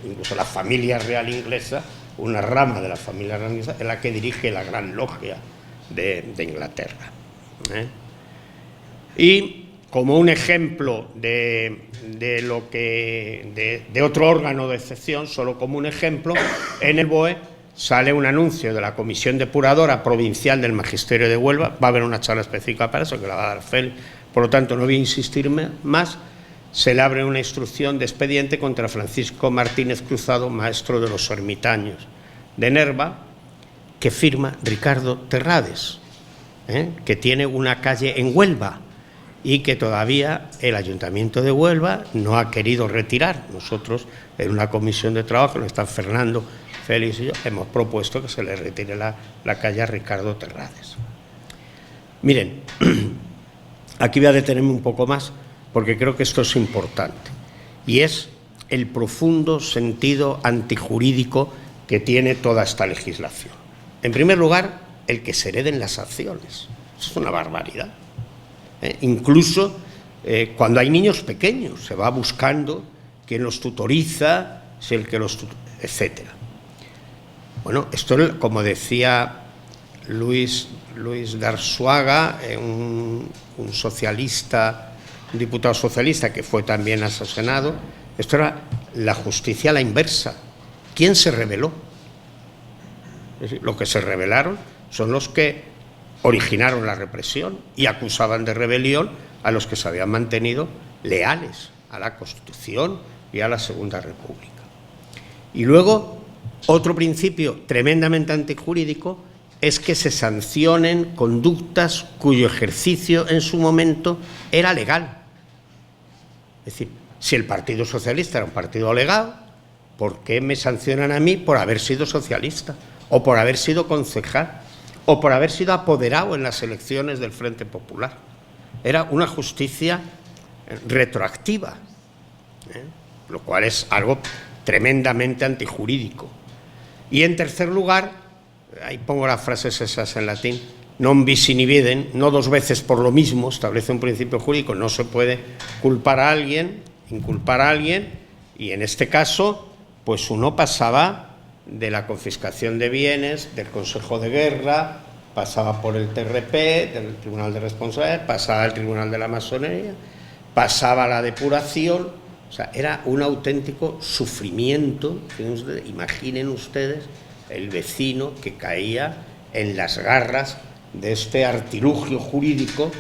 Incluso la familia real inglesa, una rama de la familia real inglesa, es la que dirige la Gran Logia de Inglaterra. Y como un ejemplo de otro órgano de excepción, solo como un ejemplo, en el BOE sale un anuncio de la Comisión Depuradora Provincial del Magisterio de Huelva. Va a haber una charla específica para eso, que la va a dar Félix, por lo tanto no voy a insistir más. Se le abre una instrucción de expediente contra Francisco Martínez Cruzado, maestro de los ermitaños de Nerva, que firma Ricardo Terrades, que tiene una calle en Huelva y que todavía el Ayuntamiento de Huelva no ha querido retirar. Nosotros, en una comisión de trabajo, no están Fernando, Félix y yo, hemos propuesto que se le retire la calle a Ricardo Terrades. Miren, aquí voy a detenerme un poco más, porque creo que esto es importante, y es el profundo sentido antijurídico que tiene toda esta legislación. En primer lugar, el que se hereden las acciones. Eso es una barbaridad. Incluso cuando hay niños pequeños, se va buscando quién los tutoriza, si el que los etcétera. Bueno, esto, como decía Luis de Arzuaga, un socialista, un diputado socialista que fue también asesinado, esto era la justicia a la inversa. ¿Quién se rebeló? Es decir, los que se rebelaron son los que originaron la represión y acusaban de rebelión a los que se habían mantenido leales a la Constitución y a la Segunda República. Y luego, otro principio tremendamente antijurídico es que se sancionen conductas cuyo ejercicio en su momento era legal. Es decir, si el Partido Socialista era un partido legal, ¿por qué me sancionan a mí por haber sido socialista? O por haber sido concejal, o por haber sido apoderado en las elecciones del Frente Popular. Era una justicia retroactiva, lo cual es algo tremendamente antijurídico. Y en tercer lugar, ahí pongo las frases esas en latín, non bis in idem, no dos veces por lo mismo, establece un principio jurídico, no se puede culpar a alguien, inculpar a alguien, y en este caso, pues uno pasaba de la confiscación de bienes, del Consejo de Guerra, pasaba por el TRP, del Tribunal de Responsabilidad, pasaba al Tribunal de la Masonería, pasaba a la depuración. O sea, era un auténtico sufrimiento. Imaginen ustedes el vecino que caía en las garras de este artilugio jurídico,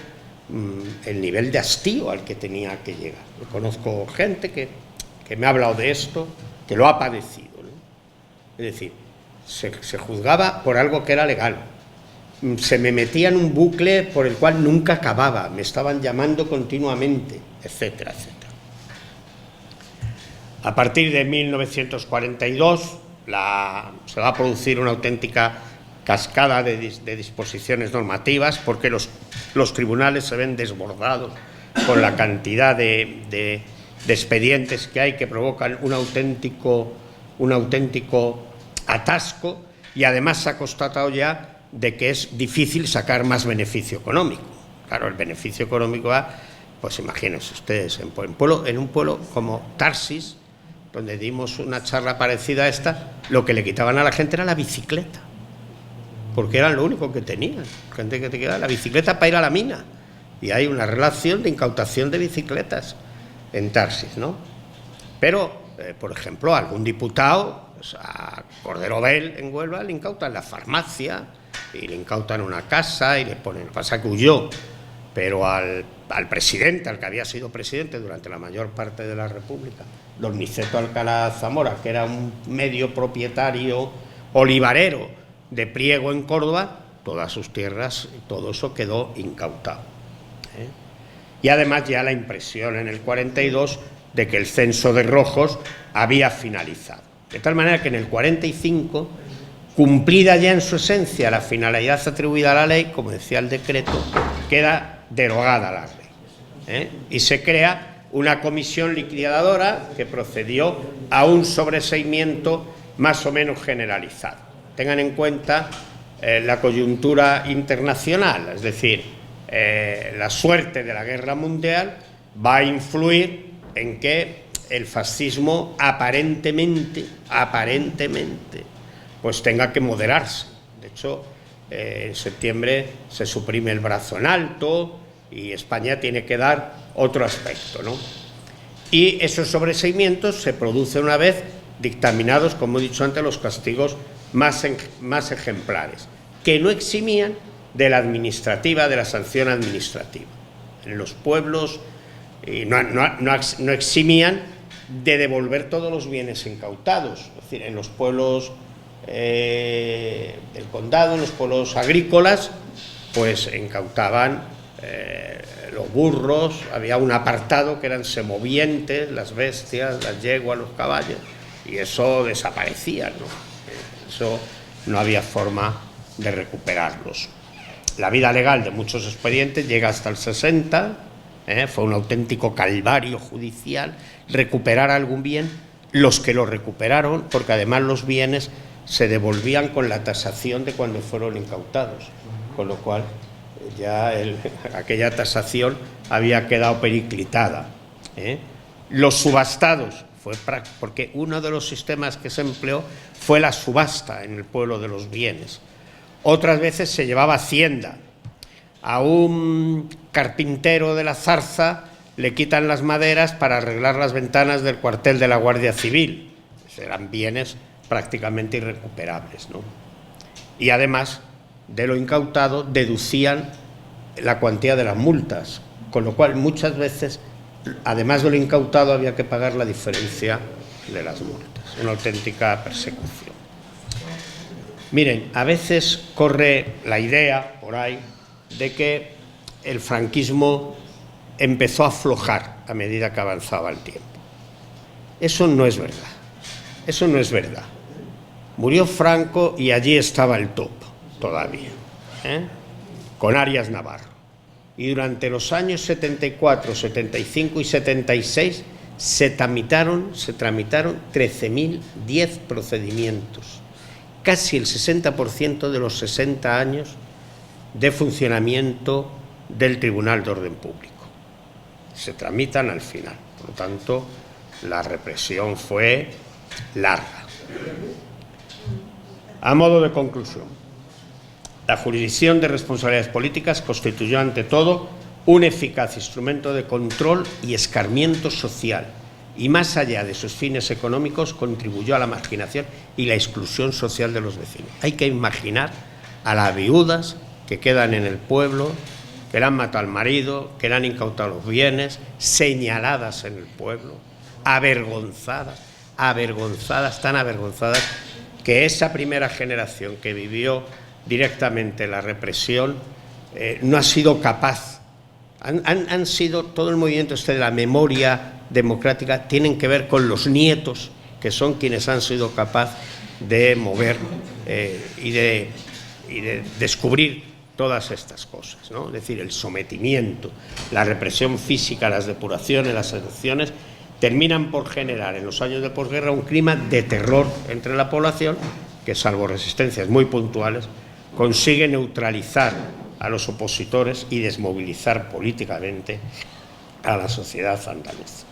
el nivel de hastío al que tenía que llegar. Yo conozco gente que me ha hablado de esto, que lo ha padecido, ¿no? Es decir, se juzgaba por algo que era legal, se me metía en un bucle por el cual nunca acababa, me estaban llamando continuamente, etcétera, etcétera. A partir de 1942 se va a producir una auténtica cascada de disposiciones normativas, porque los tribunales se ven desbordados con la cantidad de expedientes que hay, que provocan un auténtico atasco, y además se ha constatado ya de que es difícil sacar más beneficio económico. Claro, el beneficio económico va, pues imagínense ustedes, en un pueblo como Tarsis, donde dimos una charla parecida a esta, lo que le quitaban a la gente era la bicicleta, porque era lo único que tenían. Gente que te quedaba la bicicleta para ir a la mina, y hay una relación de incautación de bicicletas en Tarsis, ¿no? Pero, por ejemplo, a algún diputado, pues a Cordero Bell en Huelva, le incautan la farmacia y le incautan una casa y le ponen, pasa que huyó, pero al presidente, al que había sido presidente durante la mayor parte de la República, don Niceto Alcalá Zamora, que era un medio propietario olivarero de Priego en Córdoba, todas sus tierras, todo eso quedó incautado. Y además ya la impresión en el 42 de que el censo de rojos había finalizado. De tal manera que en el 45, cumplida ya en su esencia la finalidad atribuida a la ley, como decía el decreto, queda derogada la ley. Y se crea una comisión liquidadora que procedió a un sobreseimiento más o menos generalizado. Tengan en cuenta la coyuntura internacional, es decir, la suerte de la guerra mundial va a influir en que el fascismo aparentemente, pues tenga que moderarse. De hecho, en septiembre se suprime el brazo en alto y España tiene que dar otro aspecto, ¿no? Y esos sobreseimientos se producen una vez dictaminados, como he dicho antes, los castigos más ejemplares, que no eximían de la sanción administrativa. En los pueblos no eximían de devolver todos los bienes incautados. Es decir, en los pueblos del condado, en los pueblos agrícolas, pues incautaban los burros, había un apartado que eran semovientes, las bestias, las yeguas, los caballos, y eso desaparecía, ¿no? Eso no había forma de recuperarlos. La vida legal de muchos expedientes llega hasta el 60, fue un auténtico calvario judicial recuperar algún bien, los que lo recuperaron, porque además los bienes se devolvían con la tasación de cuando fueron incautados, con lo cual ya aquella tasación había quedado periclitada. Los subastados, porque uno de los sistemas que se empleó fue la subasta en el pueblo de los bienes. Otras veces se llevaba hacienda. A un carpintero de la Zarza le quitan las maderas para arreglar las ventanas del cuartel de la Guardia Civil. Eran bienes prácticamente irrecuperables, ¿no? Y además de lo incautado deducían la cuantía de las multas, con lo cual muchas veces, además de lo incautado, había que pagar la diferencia de las multas. Una auténtica persecución. Miren, a veces corre la idea por ahí de que el franquismo empezó a aflojar a medida que avanzaba el tiempo. Eso no es verdad. Eso no es verdad. Murió Franco y allí estaba el topo todavía, con Arias Navarro. Y durante los años 74, 75 y 76 se tramitaron 13.010 procedimientos. Casi el 60% de los 60 años de funcionamiento del Tribunal de Orden Público. Se tramitan al final. Por lo tanto, la represión fue larga. A modo de conclusión, la jurisdicción de responsabilidades políticas constituyó ante todo un eficaz instrumento de control y escarmiento social y, más allá de sus fines económicos, contribuyó a la marginación y la exclusión social de los vecinos. Hay que imaginar a las viudas que quedan en el pueblo, que le han matado al marido, que le han incautado los bienes, señaladas en el pueblo, avergonzadas, tan avergonzadas, que esa primera generación que vivió directamente la represión no ha sido capaz. Han sido, todo el movimiento de la memoria democrática tienen que ver con los nietos, que son quienes han sido capaces de mover y de descubrir todas estas cosas, ¿no? Es decir, el sometimiento, la represión física, las depuraciones, las sanciones, terminan por generar en los años de posguerra un clima de terror entre la población que, salvo resistencias muy puntuales, consigue neutralizar a los opositores y desmovilizar políticamente a la sociedad andaluza.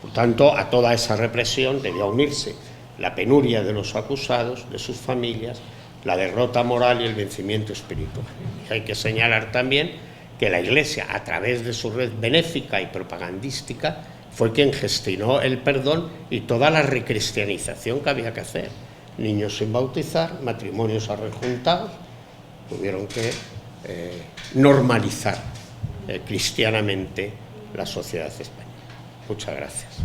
Por tanto, a toda esa represión debía unirse la penuria de los acusados, de sus familias, la derrota moral y el vencimiento espiritual. Y hay que señalar también que la Iglesia, a través de su red benéfica y propagandística, fue quien gestionó el perdón y toda la recristianización que había que hacer. Niños sin bautizar, matrimonios arrejuntados, tuvieron que normalizar cristianamente la sociedad española. Muchas gracias.